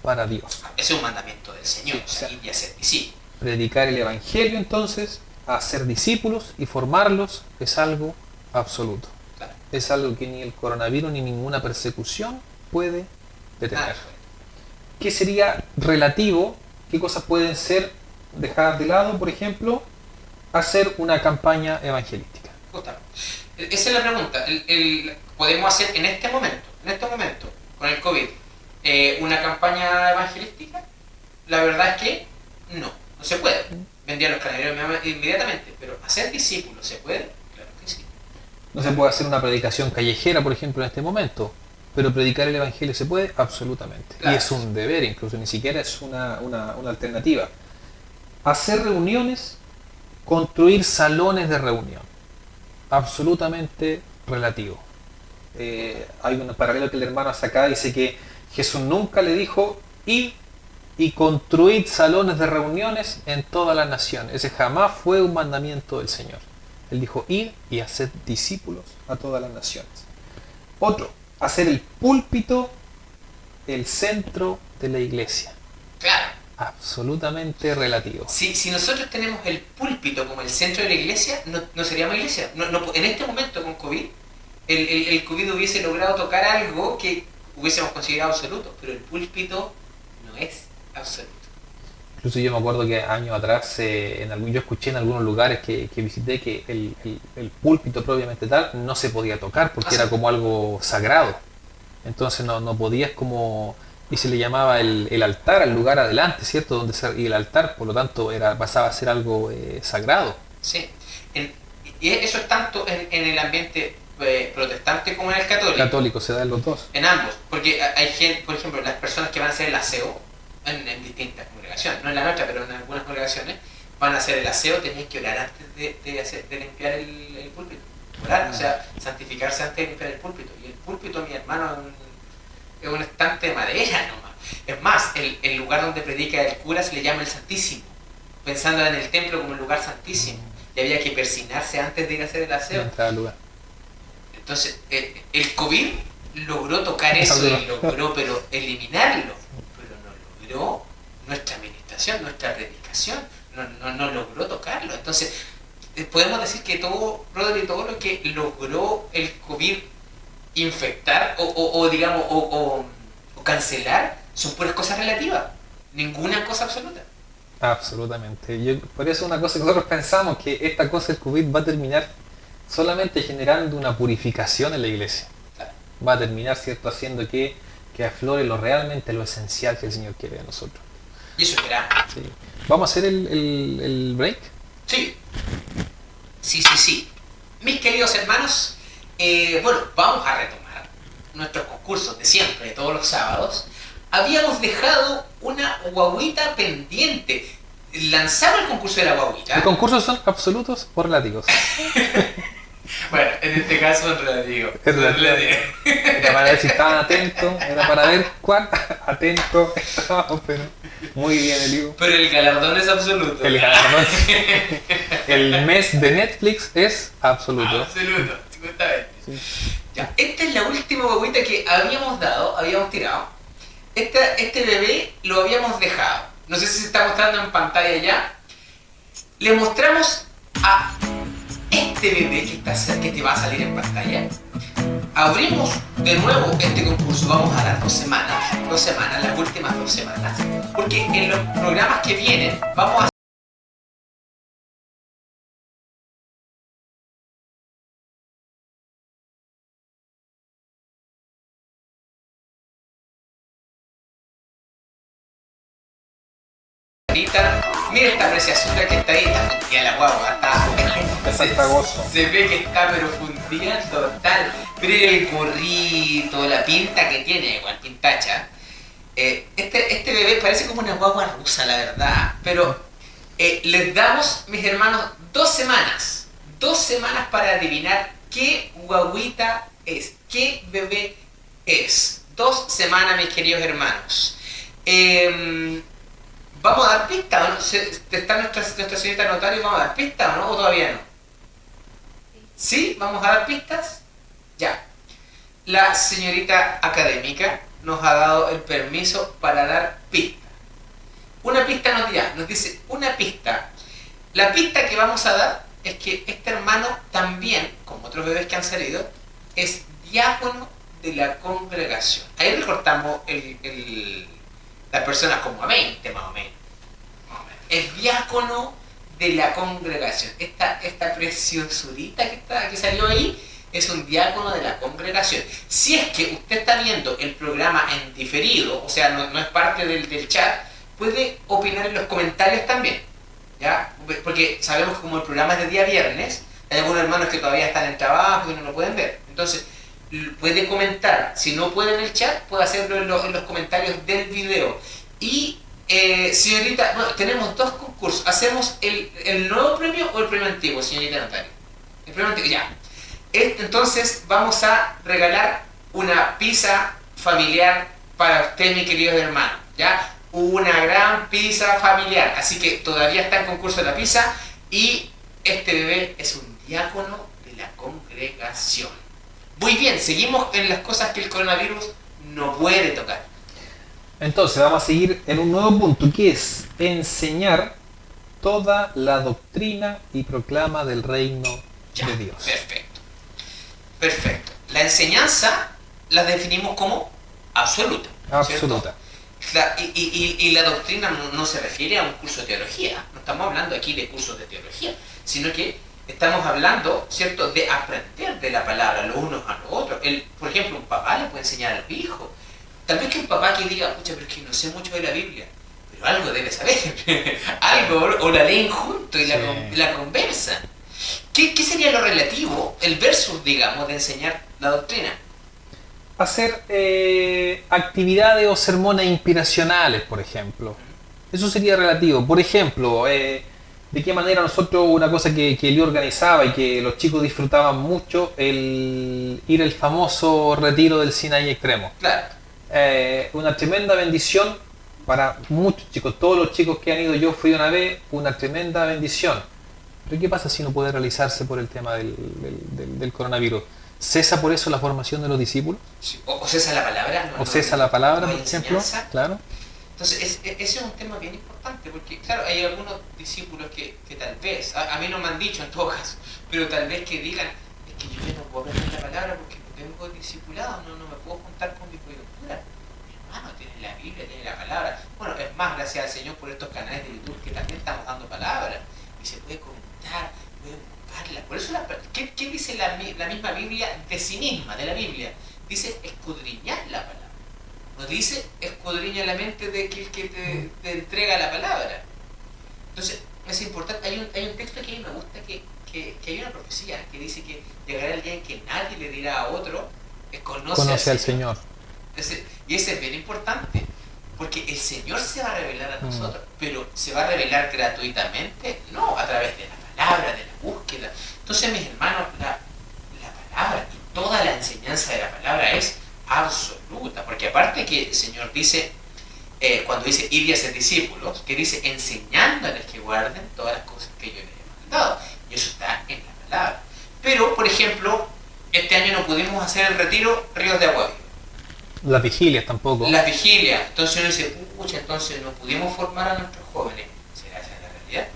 para Dios. Ese es un mandamiento del Señor, Sí, o sea, y hacer discípulos. Predicar el Evangelio entonces, hacer discípulos y formarlos es algo absoluto. Claro. Es algo que ni el coronavirus ni ninguna persecución puede detener. Nada. ¿Qué sería relativo? ¿Qué cosas pueden ser dejadas de lado? Por ejemplo, hacer una campaña evangelística. Justamente. Esa es la pregunta. ¿Podemos hacer en este momento, con el COVID, una campaña evangelística? La verdad es que no se puede. Vendría a los carabineros inmediatamente, pero hacer discípulos, ¿se puede? Claro que sí. No se puede hacer una predicación callejera, por ejemplo, en este momento, pero predicar el Evangelio se puede absolutamente. Claro. Y es un deber, incluso ni siquiera es una alternativa. Hacer reuniones, construir salones de reunión, absolutamente relativo. Hay un paralelo que el hermano hace acá, dice que Jesús nunca le dijo id y construid salones de reuniones en todas las naciones. Ese jamás fue un mandamiento del Señor. Él dijo id y haced discípulos a todas las naciones. Otro, hacer el púlpito el centro de la iglesia. Claro. Absolutamente relativo. Si nosotros tenemos el púlpito como el centro de la iglesia, no seríamos iglesia. En este momento con COVID, el COVID hubiese logrado tocar algo que hubiésemos considerado absoluto, pero el púlpito no es absoluto. Incluso yo me acuerdo que años atrás, yo escuché en algunos lugares que visité que el púlpito propiamente tal no se podía tocar porque era como algo sagrado. Entonces no podías como... Y se le llamaba el altar al lugar adelante, ¿cierto? Y el altar, por lo tanto, pasaba a ser algo sagrado. Sí. Y eso es tanto en el ambiente protestante como en el católico. Católico, se da en los dos. En ambos. Porque hay gente, por ejemplo, las personas que van a hacer el aseo en distintas congregaciones, no en la nuestra, pero en algunas congregaciones, van a hacer el aseo, tenían que orar antes de limpiar el púlpito. Orar, o sea, santificarse antes de limpiar el púlpito. Y el púlpito, mi hermano, es un estante de madera nomás. Es más, el lugar donde predica el cura se le llama el Santísimo, pensando en el templo como el lugar santísimo. Y había que persignarse antes de ir a hacer el aseo. Entonces, el COVID logró tocar eso y logró pero eliminarlo. Pero no logró nuestra administración, nuestra predicación. No logró tocarlo. Entonces, podemos decir que todo lo que logró el COVID infectar o cancelar son puras cosas relativas, ninguna cosa absoluta. Absolutamente. Por eso una cosa que nosotros pensamos que esta cosa del COVID va a terminar solamente generando una purificación en la iglesia. Claro. Va a terminar, ¿cierto?, haciendo que aflore realmente lo esencial que el Señor quiere de nosotros. Y eso esperamos. Sí. ¿Vamos a hacer el break? Sí. Mis queridos hermanos, vamos a retomar nuestros concursos de siempre, de todos los sábados. Habíamos dejado una guaguita pendiente. Lanzamos el concurso de la guaguita. ¿Los concursos son absolutos o relativos? Bueno, en este caso es relativo. Es relativo. Era para ver si estaban atentos, era para ver cuán atento estábamos, pero muy bien, Eliu. Pero el galardón es absoluto. El galardón. El mes de Netflix es absoluto. Absoluto, justamente. Sí. Ya, esta es la última guaguita que habíamos tirado. Este bebé lo habíamos dejado. No sé si se está mostrando en pantalla ya. Le mostramos a este bebé que te va a salir en pantalla. Abrimos de nuevo este concurso. Vamos a dar 2 semanas, las últimas 2 semanas. Porque en los programas que vienen vamos a mira esta preciosura que está ahí, está fundida la guagua, se ve que está pero fundida total. Mira el gorrito, la pinta que tiene, igual pintacha. Este bebé parece como una guagua rusa, la verdad. Pero les damos, mis hermanos, 2 semanas. 2 semanas para adivinar qué guaguita es, qué bebé es. 2 semanas, mis queridos hermanos. ¿Vamos a dar pista o no? ¿Está nuestra señorita notario? ¿Vamos a dar pista o no? ¿O todavía no? ¿Sí? ¿Vamos a dar pistas? Ya. La señorita académica nos ha dado el permiso para dar pistas. Una pista nos dice una pista. La pista que vamos a dar es que este hermano también, como otros bebés que han salido, es diácono de la congregación. Ahí recortamos las personas como a 20 más o menos. Es diácono de la congregación. Esta preciosurita que salió ahí es un diácono de la congregación. Si es que usted está viendo el programa en diferido, o sea, no es parte del chat, puede opinar en los comentarios también, ¿ya? Porque sabemos que como el programa es de día viernes, hay algunos hermanos que todavía están en trabajo y no lo pueden ver. Entonces, puede comentar. Si no puede en el chat, puede hacerlo en los comentarios del video. Y, señorita, bueno, tenemos dos concursos. ¿Hacemos el nuevo premio o el premio antiguo, señorita Natalia? El premio antiguo, ya. Entonces, vamos a regalar una pizza familiar para usted, mi querido hermano, ¿ya? Una gran pizza familiar. Así que todavía está en concurso la pizza y este bebé es un diácono de la congregación. Muy bien, seguimos en las cosas que el coronavirus no puede tocar. Entonces vamos a seguir en un nuevo punto que es enseñar toda la doctrina y proclama del reino de Dios. Perfecto. Perfecto. La enseñanza la definimos como absoluta. Absoluta. Y la doctrina no se refiere a un curso de teología. No estamos hablando aquí de cursos de teología, sino que estamos hablando, ¿cierto?, de aprender de la palabra los unos a los otros. Por ejemplo, un papá le puede enseñar al hijo. Tal vez que un papá que diga, pucha, pero es que no sé mucho de la Biblia, pero algo debe saber. Algo, o la leen juntos y la conversan. ¿Qué sería lo relativo, el versus, digamos, de enseñar la doctrina? Hacer actividades o sermones inspiracionales, por ejemplo. Eso sería relativo. Por ejemplo, de qué manera nosotros, una cosa que él organizaba y que los chicos disfrutaban mucho, el ir al famoso retiro del Sinaí extremo. Claro. Una tremenda bendición para muchos chicos. Todos los chicos que han ido, yo fui una vez, una tremenda bendición. Pero ¿qué pasa si no puede realizarse por el tema del coronavirus? ¿Cesa por eso la formación de los discípulos? Sí. ¿O cesa la palabra? ¿O cesa la palabra, no por ejemplo? Claro. Entonces, ese es un tema bien importante, porque claro, hay algunos discípulos que tal vez, a mí no me han dicho en todo caso, pero tal vez que digan, es que yo ya no puedo aprender la palabra porque no tengo discipulado, no me puedo juntar con mi coyuntura. Mi hermano tiene la Biblia, tiene la palabra. Bueno, es más, gracias al Señor por estos canales de YouTube que también estamos dando palabras, y se puede comentar, puede buscarla. Por eso, ¿qué dice la misma Biblia de sí misma, de la Biblia? Dice escudriñar la palabra. Nos dice, escudriña la mente de aquel que te entrega la palabra. Entonces, es importante. Hay un texto que a mí me gusta, que hay una profecía que dice que llegará el día en que nadie le dirá a otro, conoce al Señor. Y ese es bien importante, porque el Señor se va a revelar a nosotros, pero se va a revelar gratuitamente, no a través de la palabra, de la búsqueda. Entonces, mis hermanos, la palabra y toda la enseñanza de la palabra es absoluta, porque aparte que el Señor dice, cuando dice id y hacer discípulos, que dice enseñándoles que guarden todas las cosas que yo les he mandado, y eso está en la palabra. Pero, por ejemplo, este año no pudimos hacer el retiro Ríos de Agua Viva. Las vigilias tampoco. Las vigilias. Entonces uno dice, pucha, entonces no pudimos formar a nuestros jóvenes. ¿Será esa la realidad?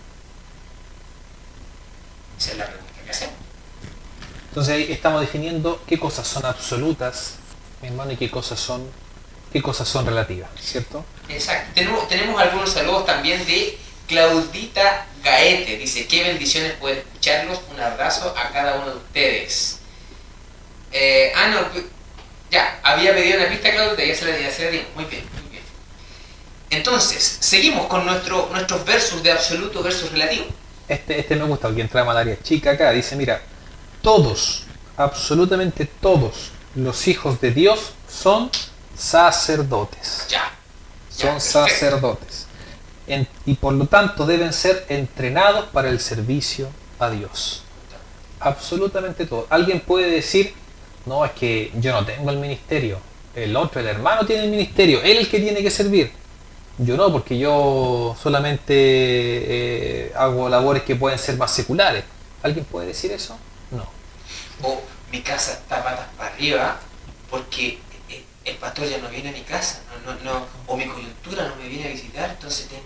Esa es la pregunta que hacemos. Entonces ahí estamos definiendo qué cosas son absolutas, mi hermano, y qué cosas son relativas, ¿cierto? Exacto. Tenemos algunos saludos también de Claudita Gaete. Dice, qué bendiciones poder escucharlos. Un abrazo a cada uno de ustedes. Ya, había pedido una pista, Claudita, ya se la dimos. Muy bien, muy bien. Entonces, seguimos con nuestros versos de absoluto versus relativo. Este me gusta porque entramos al área chica acá. Dice, mira, todos, absolutamente todos los hijos de Dios son sacerdotes. Son sacerdotes. Y por lo tanto deben ser entrenados para el servicio a Dios. Absolutamente todos. Alguien puede decir, no, es que yo no tengo el ministerio. El hermano tiene el ministerio. Él es el que tiene que servir. Yo no, porque yo solamente hago labores que pueden ser más seculares. ¿Alguien puede decir eso? No. o mi casa está patas para arriba porque el pastor ya no viene a mi casa, o mi coyuntura no me viene a visitar, entonces tengo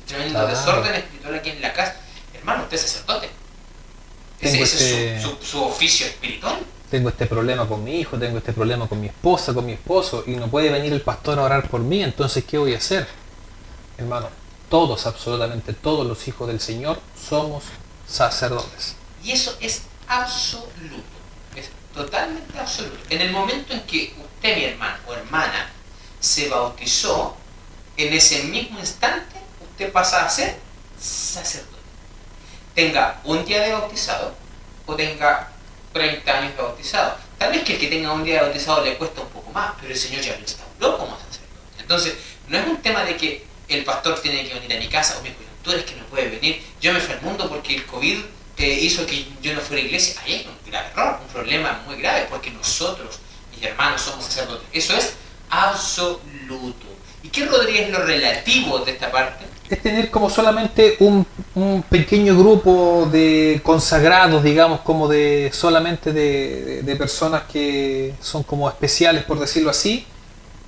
tremendo Claro. desorden espiritual aquí en la casa. Hermano, usted es sacerdote. Tengo Ese es su oficio espiritual. Tengo este problema con mi hijo, tengo este problema con mi esposa, con mi esposo, y no puede venir el pastor a orar por mí, entonces ¿qué voy a hacer? Hermano, todos, absolutamente todos los hijos del Señor somos sacerdotes. Y eso es absoluto, es totalmente absoluto. En el momento en que usted, mi hermano o hermana, se bautizó, en ese mismo instante usted pasa a ser sacerdote. Tenga un día de bautizado o tenga 30 años de bautizado. Tal vez que el que tenga un día de bautizado le cuesta un poco más, pero el Señor ya lo instauró como sacerdote. Entonces, no es un tema de que el pastor tiene que venir a mi casa o mi coyuntura es que no puede venir. Yo me fui al mundo porque el COVID hizo que yo no fuera a la iglesia. Ahí es un grave error, un problema muy grave, porque nosotros, mis hermanos, somos sacerdotes. Eso es absoluto. ¿Y qué, Rodríguez, es lo relativo de esta parte? Es tener como solamente un pequeño grupo de consagrados, digamos, como de solamente de personas que son como especiales, por decirlo así,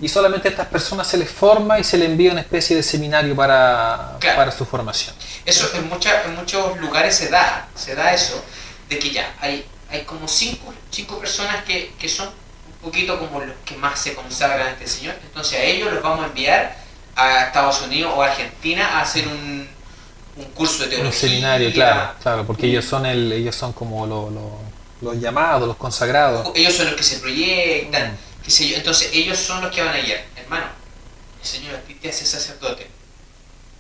y solamente a estas personas se les forma y se les envía una especie de seminario Claro. para su formación. Eso en muchos lugares se da eso, de que ya hay como cinco personas que son un poquito como los que más se consagran a este Señor, entonces a ellos los vamos a enviar a Estados Unidos o a Argentina a hacer un curso de teología. Un seminario, claro, porque ellos son como los llamados, los consagrados. Ellos son los que se proyectan, qué sé yo, entonces ellos son los que van a ir. Hermano, el Señor a ti te hace sacerdote.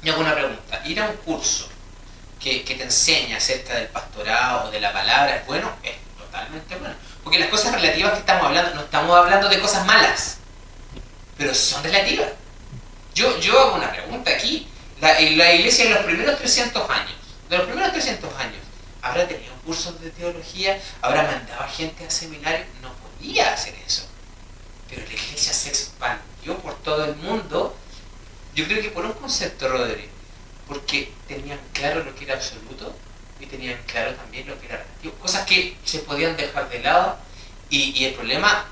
Me hago una pregunta, ir a un curso que te enseña acerca del pastorado o de la palabra es bueno, es totalmente bueno. Porque las cosas relativas que estamos hablando, no estamos hablando de cosas malas, pero son relativas. Yo hago una pregunta aquí. La iglesia en los primeros 300 años, ¿habrá tenido cursos de teología? ¿Habrá mandado a gente a seminarios? No podía hacer eso. Pero la iglesia se expandió por todo el mundo. Yo creo que por un concepto, Rodri, porque tenían claro lo que era absoluto y tenían claro también lo que era relativo. Cosas que se podían dejar de lado y el problema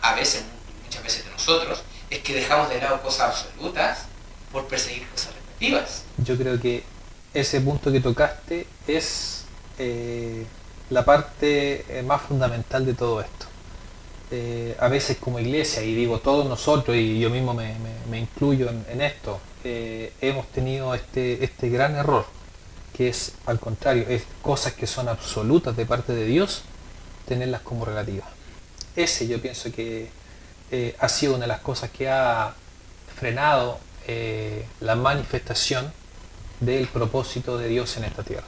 muchas veces de nosotros, es que dejamos de lado cosas absolutas por perseguir cosas relativas. Yo creo que ese punto que tocaste es la parte más fundamental de todo esto. A veces como iglesia, y digo todos nosotros, y yo mismo me incluyo en esto, hemos tenido este gran error, que es al contrario, es cosas que son absolutas de parte de Dios, tenerlas como relativas. Ese yo pienso que ha sido una de las cosas que ha frenado la manifestación del propósito de Dios en esta tierra.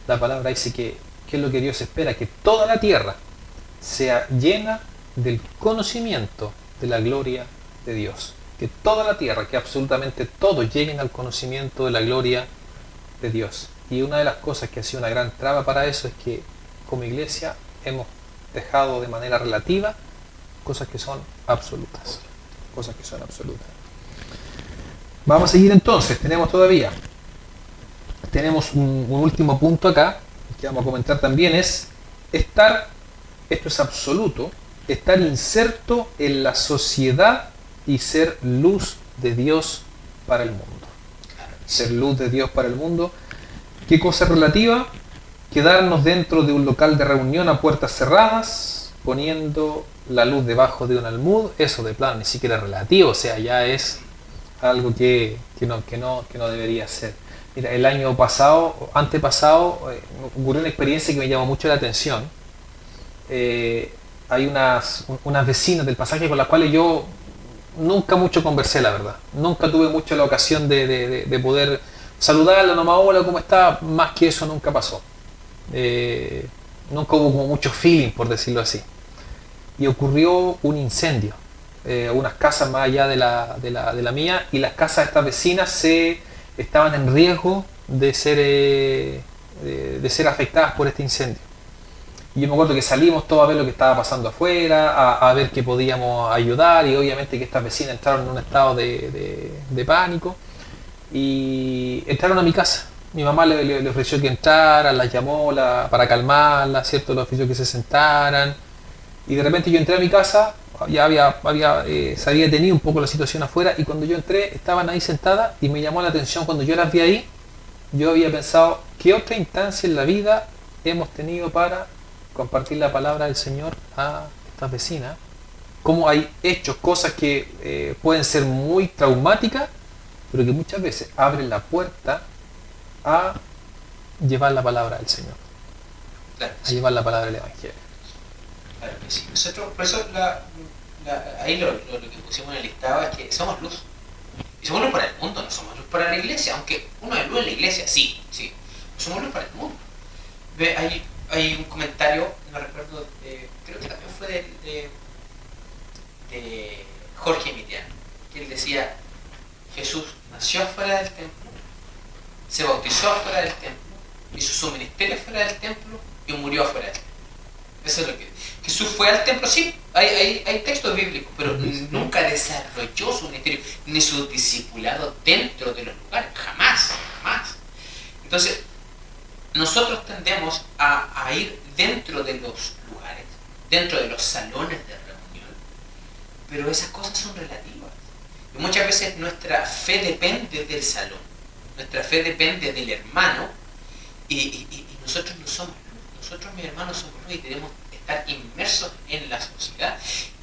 La palabra dice que es lo que Dios espera, que toda la tierra sea llena del conocimiento de la gloria de Dios. Que toda la tierra, que absolutamente todos lleguen al conocimiento de la gloria de Dios. Y una de las cosas que ha sido una gran traba para eso es que como iglesia hemos dejado de manera relativa cosas que son absolutas. Cosas que son absolutas. Vamos a seguir entonces, tenemos un último punto acá, que vamos a comentar también, es esto es absoluto, estar inserto en la sociedad y ser luz de Dios para el mundo. Ser luz de Dios para el mundo. ¿Qué cosa es relativa? Quedarnos dentro de un local de reunión a puertas cerradas, poniendo la luz debajo de un almud, eso de plano ni siquiera es relativo, o sea, ya es algo que no debería ser. Mira, el año antepasado, ocurrió una experiencia que me llamó mucho la atención. Hay unas vecinas del pasaje con las cuales yo nunca mucho conversé, la verdad. Nunca tuve mucho la ocasión de poder saludarla, nomás hola, ¿cómo está? Más que eso nunca pasó. Nunca hubo como mucho feeling, por decirlo así. Y ocurrió un incendio. Unas casas más allá de la mía, y las casas de estas vecinas estaban en riesgo de ser afectadas por este incendio. Y yo me acuerdo que salimos todos a ver lo que estaba pasando afuera, a ver qué podíamos ayudar, y obviamente que estas vecinas entraron en un estado de pánico y entraron a mi casa. mi mamá le ofreció que entraran, las llamó para calmarlas, ¿cierto? Le ofreció que se sentaran. Y de repente yo entré a mi casa, ya se había detenido un poco la situación afuera, y cuando yo entré estaban ahí sentadas y me llamó la atención cuando yo las vi ahí. Yo había pensado, ¿qué otra instancia en la vida hemos tenido para compartir la palabra del Señor a estas vecinas? Cómo hay hechos, cosas que pueden ser muy traumáticas, pero que muchas veces abren la puerta a llevar la palabra del Señor, Claro, a llevar la palabra del Evangelio. claro que sí. Nosotros, por eso ahí lo que pusimos en el listado es que somos luz. Y somos luz para el mundo, no somos luz para la iglesia, aunque uno es luz en la iglesia, sí, sí. Somos luz para el mundo. Hay un comentario, no recuerdo, creo que también fue de Jorge Emiliano, que él decía, Jesús nació afuera del templo, se bautizó afuera del templo, hizo su ministerio afuera del templo y murió afuera del templo. Eso es lo que... Jesús fue al templo, sí, hay textos bíblicos, pero nunca desarrolló su ministerio ni su discipulado dentro de los lugares, jamás. Entonces, nosotros tendemos a ir dentro de los lugares, dentro de los salones de reunión, pero esas cosas son relativas. Y muchas veces nuestra fe depende del salón, nuestra fe depende del hermano, y nosotros no somos luz. Nosotros, mis hermanos, somos luz y tenemos que estar inmersos en la sociedad.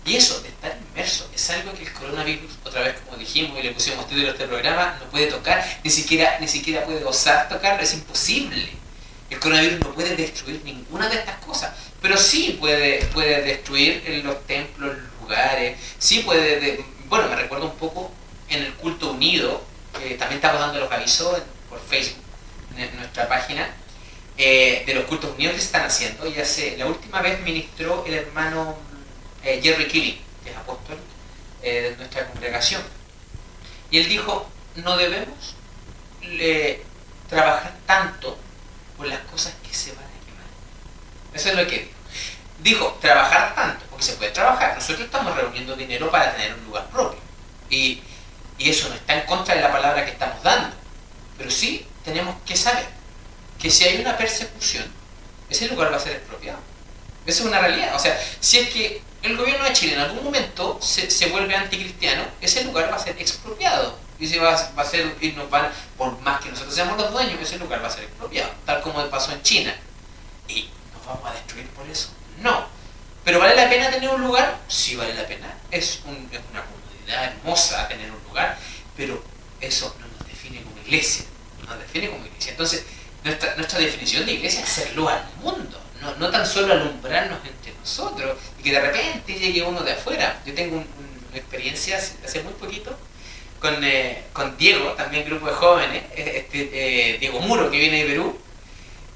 Y eso de estar inmerso es algo que el coronavirus, otra vez como dijimos y le pusimos título a este programa, no puede tocar, ni siquiera puede osar tocarlo, es imposible. El coronavirus no puede destruir ninguna de estas cosas, pero sí puede destruir los templos, los lugares, sí puede... Bueno, me recuerdo un poco en el culto unido, también estamos dando los avisos por Facebook, en nuestra página, de los cultos unidos que se están haciendo. La última vez ministró el hermano Jerry Killing, que es apóstol de nuestra congregación. Y él dijo, no debemos trabajar tanto por las cosas que se van a quemar. Eso es lo que dijo. Dijo, trabajar tanto, porque se puede trabajar. Nosotros estamos reuniendo dinero para tener un lugar propio. Y eso no está en contra de la palabra que estamos dando. Pero sí tenemos que saber que si hay una persecución, ese lugar va a ser expropiado. Esa es una realidad. O sea, si es que el gobierno de Chile en algún momento se vuelve anticristiano, ese lugar va a ser expropiado. Y se va a ser, y nos van, por más que nosotros seamos los dueños, ese lugar va a ser expropiado, tal como pasó en China. ¿Y nos vamos a destruir por eso? No. ¿Pero vale la pena tener un lugar? Sí vale la pena. Es una comunidad hermosa tener un lugar, pero eso no nos define como iglesia. Nos define como iglesia. Entonces, nuestra definición de iglesia es ser luz al mundo. No tan solo alumbrarnos entre nosotros y que de repente llegue uno de afuera. Yo tengo una experiencia hace muy poquito con Diego, también grupo de jóvenes, Diego Muro, que viene de Perú.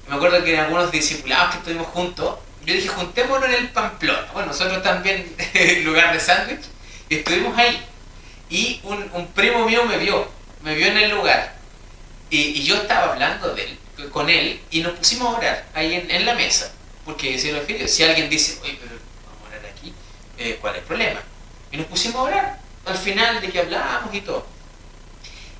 Me acuerdo que en algunos discipulados que estuvimos juntos, yo dije, juntémonos en el Pamplona. Bueno, nosotros también, en lugar de sándwich, y estuvimos ahí. Y un primo mío me vio en el lugar. Y yo estaba hablando con él, y nos pusimos a orar ahí en la mesa. Porque si alguien dice, oye, pero vamos a orar aquí, ¿cuál es el problema? Y nos pusimos a orar, al final de que hablábamos y todo.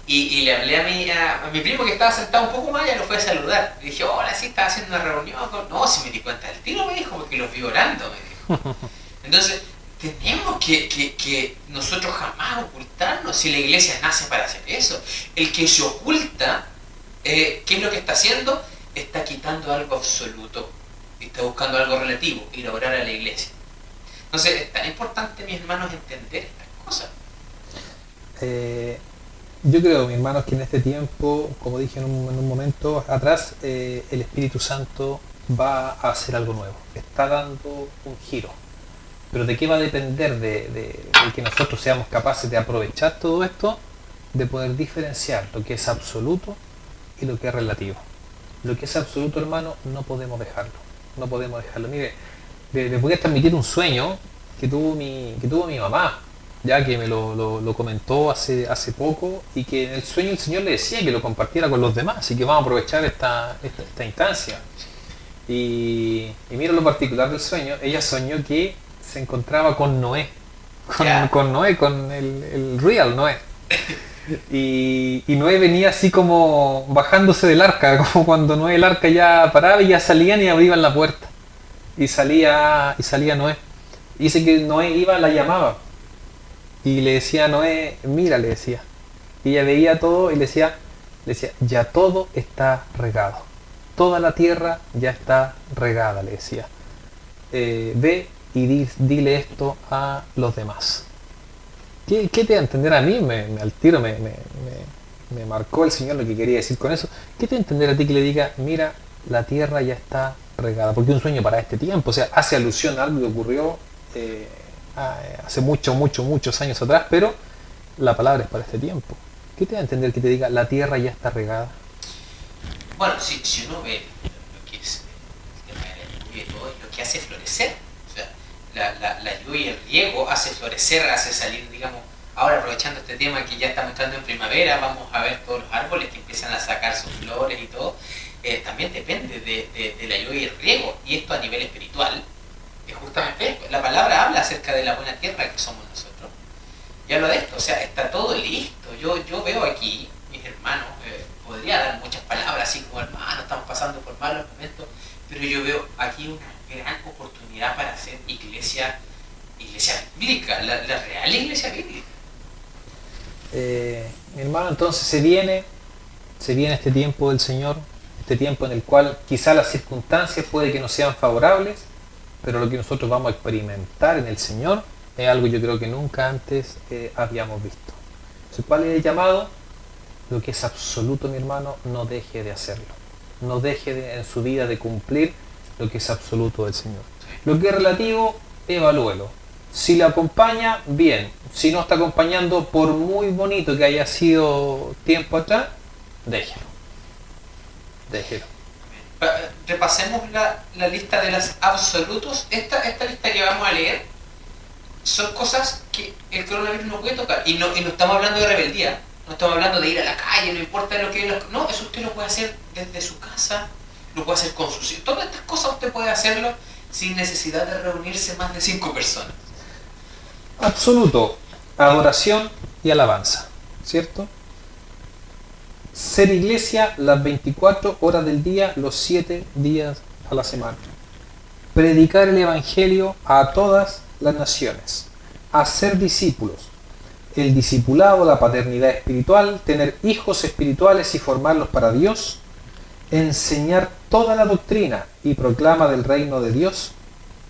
Y le hablé a mi primo que estaba sentado un poco más, ya lo fue a saludar. Le dije, hola, sí, estaba haciendo una reunión. No, si me di cuenta del tiro, me dijo, porque los vi orando, me dijo. Entonces, tenemos que nosotros jamás ocultarnos, si la iglesia nace para hacer eso. El que se oculta, ¿qué es lo que está haciendo? Está quitando algo absoluto, está buscando algo relativo, ir a orar a la iglesia. Entonces, es tan importante, mis hermanos, entender estas cosas. Yo creo, mis hermanos, que en este tiempo, como dije en un momento atrás, el Espíritu Santo va a hacer algo nuevo, está dando un giro. Pero ¿de qué va a depender? De que nosotros seamos capaces de aprovechar todo esto, de poder diferenciar lo que es absoluto y lo que es relativo. Lo que es absoluto, hermano, no podemos dejarlo. No podemos dejarlo. Mire, les voy a transmitir un sueño que tuvo mi mamá, ya que me lo comentó hace poco, y que en el sueño el Señor le decía que lo compartiera con los demás, así que vamos a aprovechar esta instancia. Y mira lo particular del sueño. Ella soñó que se encontraba con Noé, con Noé, con el real Noé. Y Noé venía así como bajándose del arca, como cuando Noé el arca ya paraba y ya salían y abrían la puerta. Y salía Noé. Y dice que Noé iba, la llamaba. Y le decía a Noé, mira, le decía. Y ella veía todo y le decía, ya todo está regado. Toda la tierra ya está regada, le decía. Ve y dile esto a los demás. ¿Qué te da a entender a mí? Al tiro me marcó el Señor lo que quería decir con eso. ¿Qué te da a entender a ti que le diga, mira, la tierra ya está regada? Porque es un sueño para este tiempo. O sea, hace alusión a algo que ocurrió hace muchos años atrás, pero la palabra es para este tiempo. ¿Qué te da a entender que te diga, la tierra ya está regada? Bueno, si uno ve lo que es el tema de la lluvia y todo, es lo que hace florecer. O sea, la lluvia y el riego hace florecer, hace salir, digamos, ahora aprovechando este tema que ya estamos entrando en primavera, vamos a ver todos los árboles que empiezan a sacar sus flores y todo. También depende de la lluvia y el riego. Y esto a nivel espiritual, es justamente esto. La palabra habla acerca de la buena tierra que somos nosotros. Y habla de esto, o sea, está todo listo. Yo veo aquí, mis hermanos, podría dar muchas palabras así como hermanos, estamos pasando por malos momentos, pero yo veo aquí una gran oportunidad para hacer iglesia bíblica, la real iglesia bíblica. Mi hermano, entonces se viene este tiempo del Señor, este tiempo en el cual quizá las circunstancias puede que no sean favorables, pero lo que nosotros vamos a experimentar en el Señor es algo yo creo que nunca antes habíamos visto. Entonces, ¿cuál es el llamado? Lo que es absoluto, mi hermano, no deje de hacerlo. No deje en su vida de cumplir lo que es absoluto del Señor. Lo que es relativo, evalúelo. Si le acompaña, bien. Si no está acompañando, por muy bonito que haya sido tiempo atrás, déjelo. Déjelo. Repasemos la lista de los absolutos. Esta lista que vamos a leer son cosas que el coronavirus no puede tocar. Y no estamos hablando de rebeldía. No estamos hablando de ir a la calle, no importa lo que... No, eso usted lo puede hacer desde su casa, lo puede hacer con sus hijos. Todas estas cosas usted puede hacerlo sin necesidad de reunirse más de 5 personas. Absoluto, adoración y alabanza, ¿cierto? Ser iglesia las 24 horas del día, los 7 días a la semana. Predicar el Evangelio a todas las naciones. Hacer discípulos. El discipulado, la paternidad espiritual, tener hijos espirituales y formarlos para Dios, enseñar toda la doctrina y proclama del reino de Dios.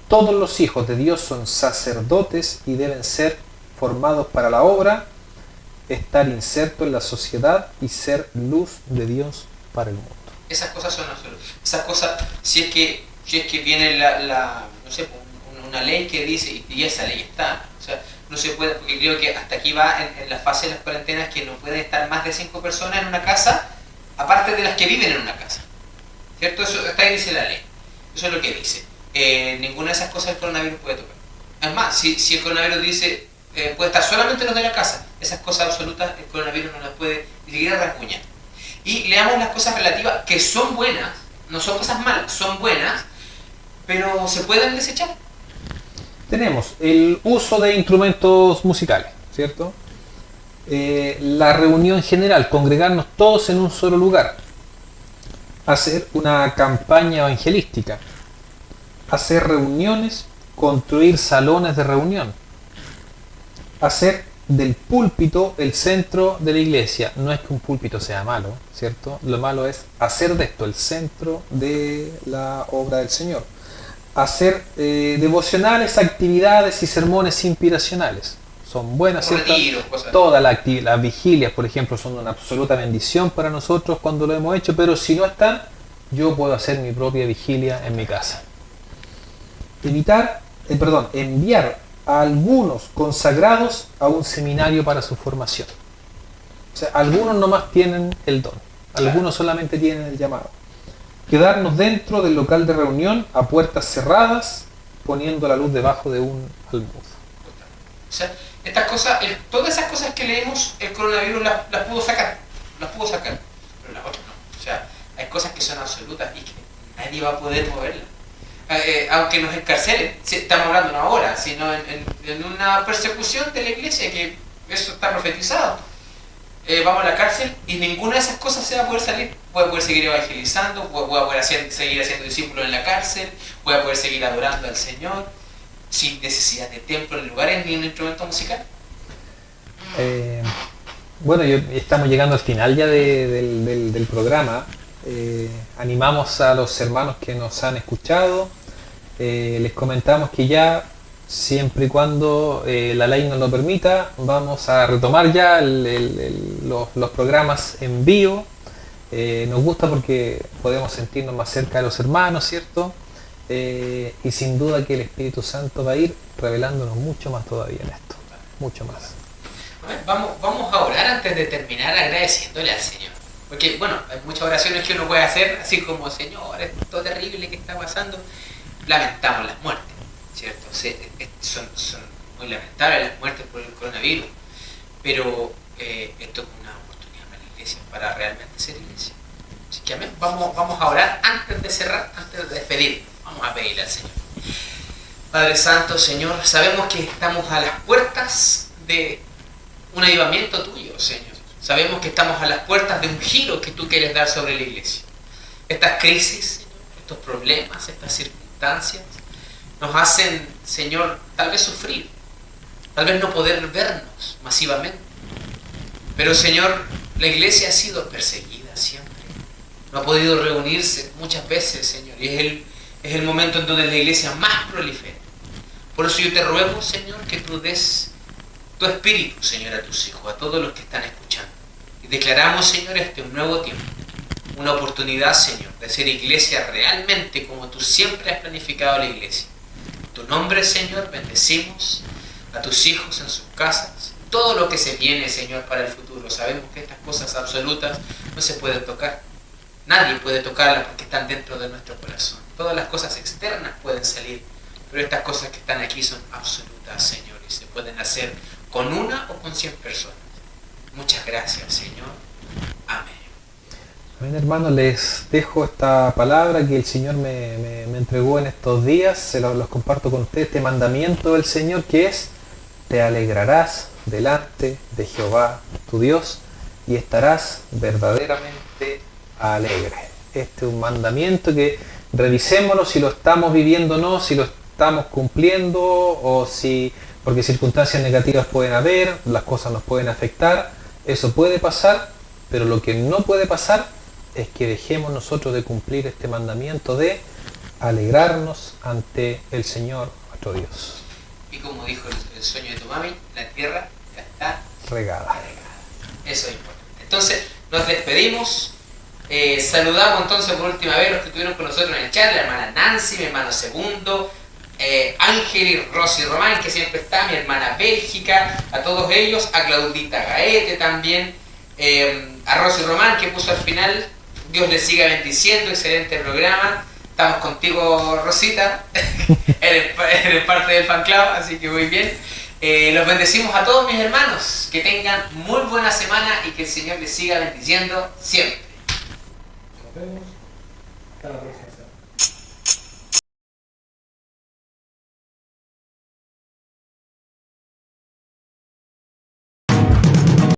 Todos los hijos de Dios son sacerdotes y deben ser formados para la obra, estar insertos en la sociedad y ser luz de Dios para el mundo. Esas cosas son absolutas. Esas cosas, si es que viene no sé, una ley que dice, y esa ley está, o sea, no se puede, porque creo que hasta aquí va en la fase de las cuarentenas que no pueden estar más de 5 personas en una casa, aparte de las que viven en una casa. ¿Cierto? Eso está ahí, dice la ley. Eso es lo que dice. Ninguna de esas cosas el coronavirus puede tocar. Además, si el coronavirus dice puede estar solamente los de la casa, esas cosas absolutas el coronavirus no las puede ni siquiera rasguñar. Y leamos las cosas relativas que son buenas, no son cosas malas, son buenas, pero se pueden desechar. Tenemos el uso de instrumentos musicales, ¿cierto? La reunión general, congregarnos todos en un solo lugar. Hacer una campaña evangelística. Hacer reuniones, construir salones de reunión. Hacer del púlpito el centro de la iglesia. No es que un púlpito sea malo, ¿cierto? Lo malo es hacer de esto el centro de la obra del Señor. Hacer devocionales, actividades y sermones inspiracionales. Son buenas, ¿cierto? Todas las vigilias, por ejemplo, son una absoluta bendición para nosotros cuando lo hemos hecho, pero si no están, yo puedo hacer mi propia vigilia en mi casa. Enviar a algunos consagrados a un seminario para su formación. O sea, algunos nomás tienen el don, algunos solamente tienen el llamado. Quedarnos dentro del local de reunión a puertas cerradas, poniendo la luz debajo de un almud. O sea, estas cosas, todas esas cosas que leemos, el coronavirus las pudo sacar, pero las otras no. O sea, hay cosas que son absolutas y que nadie va a poder moverlas. Aunque nos encarcelen, estamos hablando no ahora, sino en una persecución de la iglesia, que eso está profetizado. vamos a la cárcel y ninguna de esas cosas se va a poder salir. Voy a poder seguir evangelizando, voy a poder seguir haciendo discípulos en la cárcel, voy a poder seguir adorando al Señor, sin necesidad de templo, ni lugares, ni un instrumento musical. Bueno, estamos llegando al final ya del programa. Animamos a los hermanos que nos han escuchado. Les comentamos que ya, siempre y cuando la ley nos lo permita, vamos a retomar ya los programas en vivo. Nos gusta porque podemos sentirnos más cerca de los hermanos, ¿cierto? Y sin duda que el Espíritu Santo va a ir revelándonos mucho más todavía en esto, mucho más. Vamos a orar antes de terminar agradeciéndole al Señor. Porque, bueno, hay muchas oraciones que uno puede hacer, así como, Señor, esto terrible que está pasando. Lamentamos las muertes, ¿cierto? Son muy lamentables las muertes por el coronavirus, pero esto es una oportunidad para la iglesia, para realmente ser iglesia. Así que amén, vamos a orar antes de cerrar, antes de despedir. Vamos a pedirle al Señor. Padre Santo, Señor, sabemos que estamos a las puertas de un avivamiento tuyo, Señor. Sabemos que estamos a las puertas de un giro que tú quieres dar sobre la iglesia. Estas crisis, Señor, estos problemas, estas circunstancias, nos hacen, Señor, tal vez sufrir, tal vez no poder vernos masivamente. Pero, Señor, la iglesia ha sido perseguida siempre. No ha podido reunirse muchas veces, Señor, y es el momento en donde la iglesia más prolifera. Por eso yo te ruego, Señor, que tú des tu espíritu, Señor, a tus hijos, a todos los que están escuchando. Y declaramos, Señor, un nuevo tiempo, una oportunidad, Señor, de ser iglesia realmente como tú siempre has planificado la iglesia. En tu nombre, Señor, bendecimos a tus hijos en sus casas. Todo lo que se viene, Señor, para el futuro. Sabemos que estas cosas absolutas no se pueden tocar. Nadie puede tocarlas porque están dentro de nuestro corazón. Todas las cosas externas pueden salir, pero estas cosas que están aquí son absolutas, Señor, y se pueden hacer con una o con 100 personas. Muchas gracias, Señor. Amén. Amén, hermanos, les dejo esta palabra que el Señor me entregó en estos días. Se los comparto con ustedes, este mandamiento del Señor, que es: te alegrarás delante de Jehová tu Dios y estarás verdaderamente alegre. Este es un mandamiento que revisémoslo si lo estamos viviendo o no, si lo estamos cumpliendo o si, porque circunstancias negativas pueden haber, las cosas nos pueden afectar, eso puede pasar, pero lo que no puede pasar es que dejemos nosotros de cumplir este mandamiento de alegrarnos ante el Señor nuestro Dios. Y como dijo el sueño de tu mami, la tierra ya está regada. Eso es importante. Entonces, nos despedimos. Saludamos entonces por última vez a los que estuvieron con nosotros en el chat, la hermana Nancy, mi hermano Segundo, Ángel y Rosy Román, que siempre está, mi hermana Bélgica, a todos ellos, a Claudita Gaete también, a Rosy Román, que puso al final: Dios les siga bendiciendo, excelente programa. Estamos contigo, Rosita, eres parte del fan club, así que muy bien. Los bendecimos a todos mis hermanos, que tengan muy buena semana y que el Señor les siga bendiciendo siempre. Nos vemos. Hasta la próxima.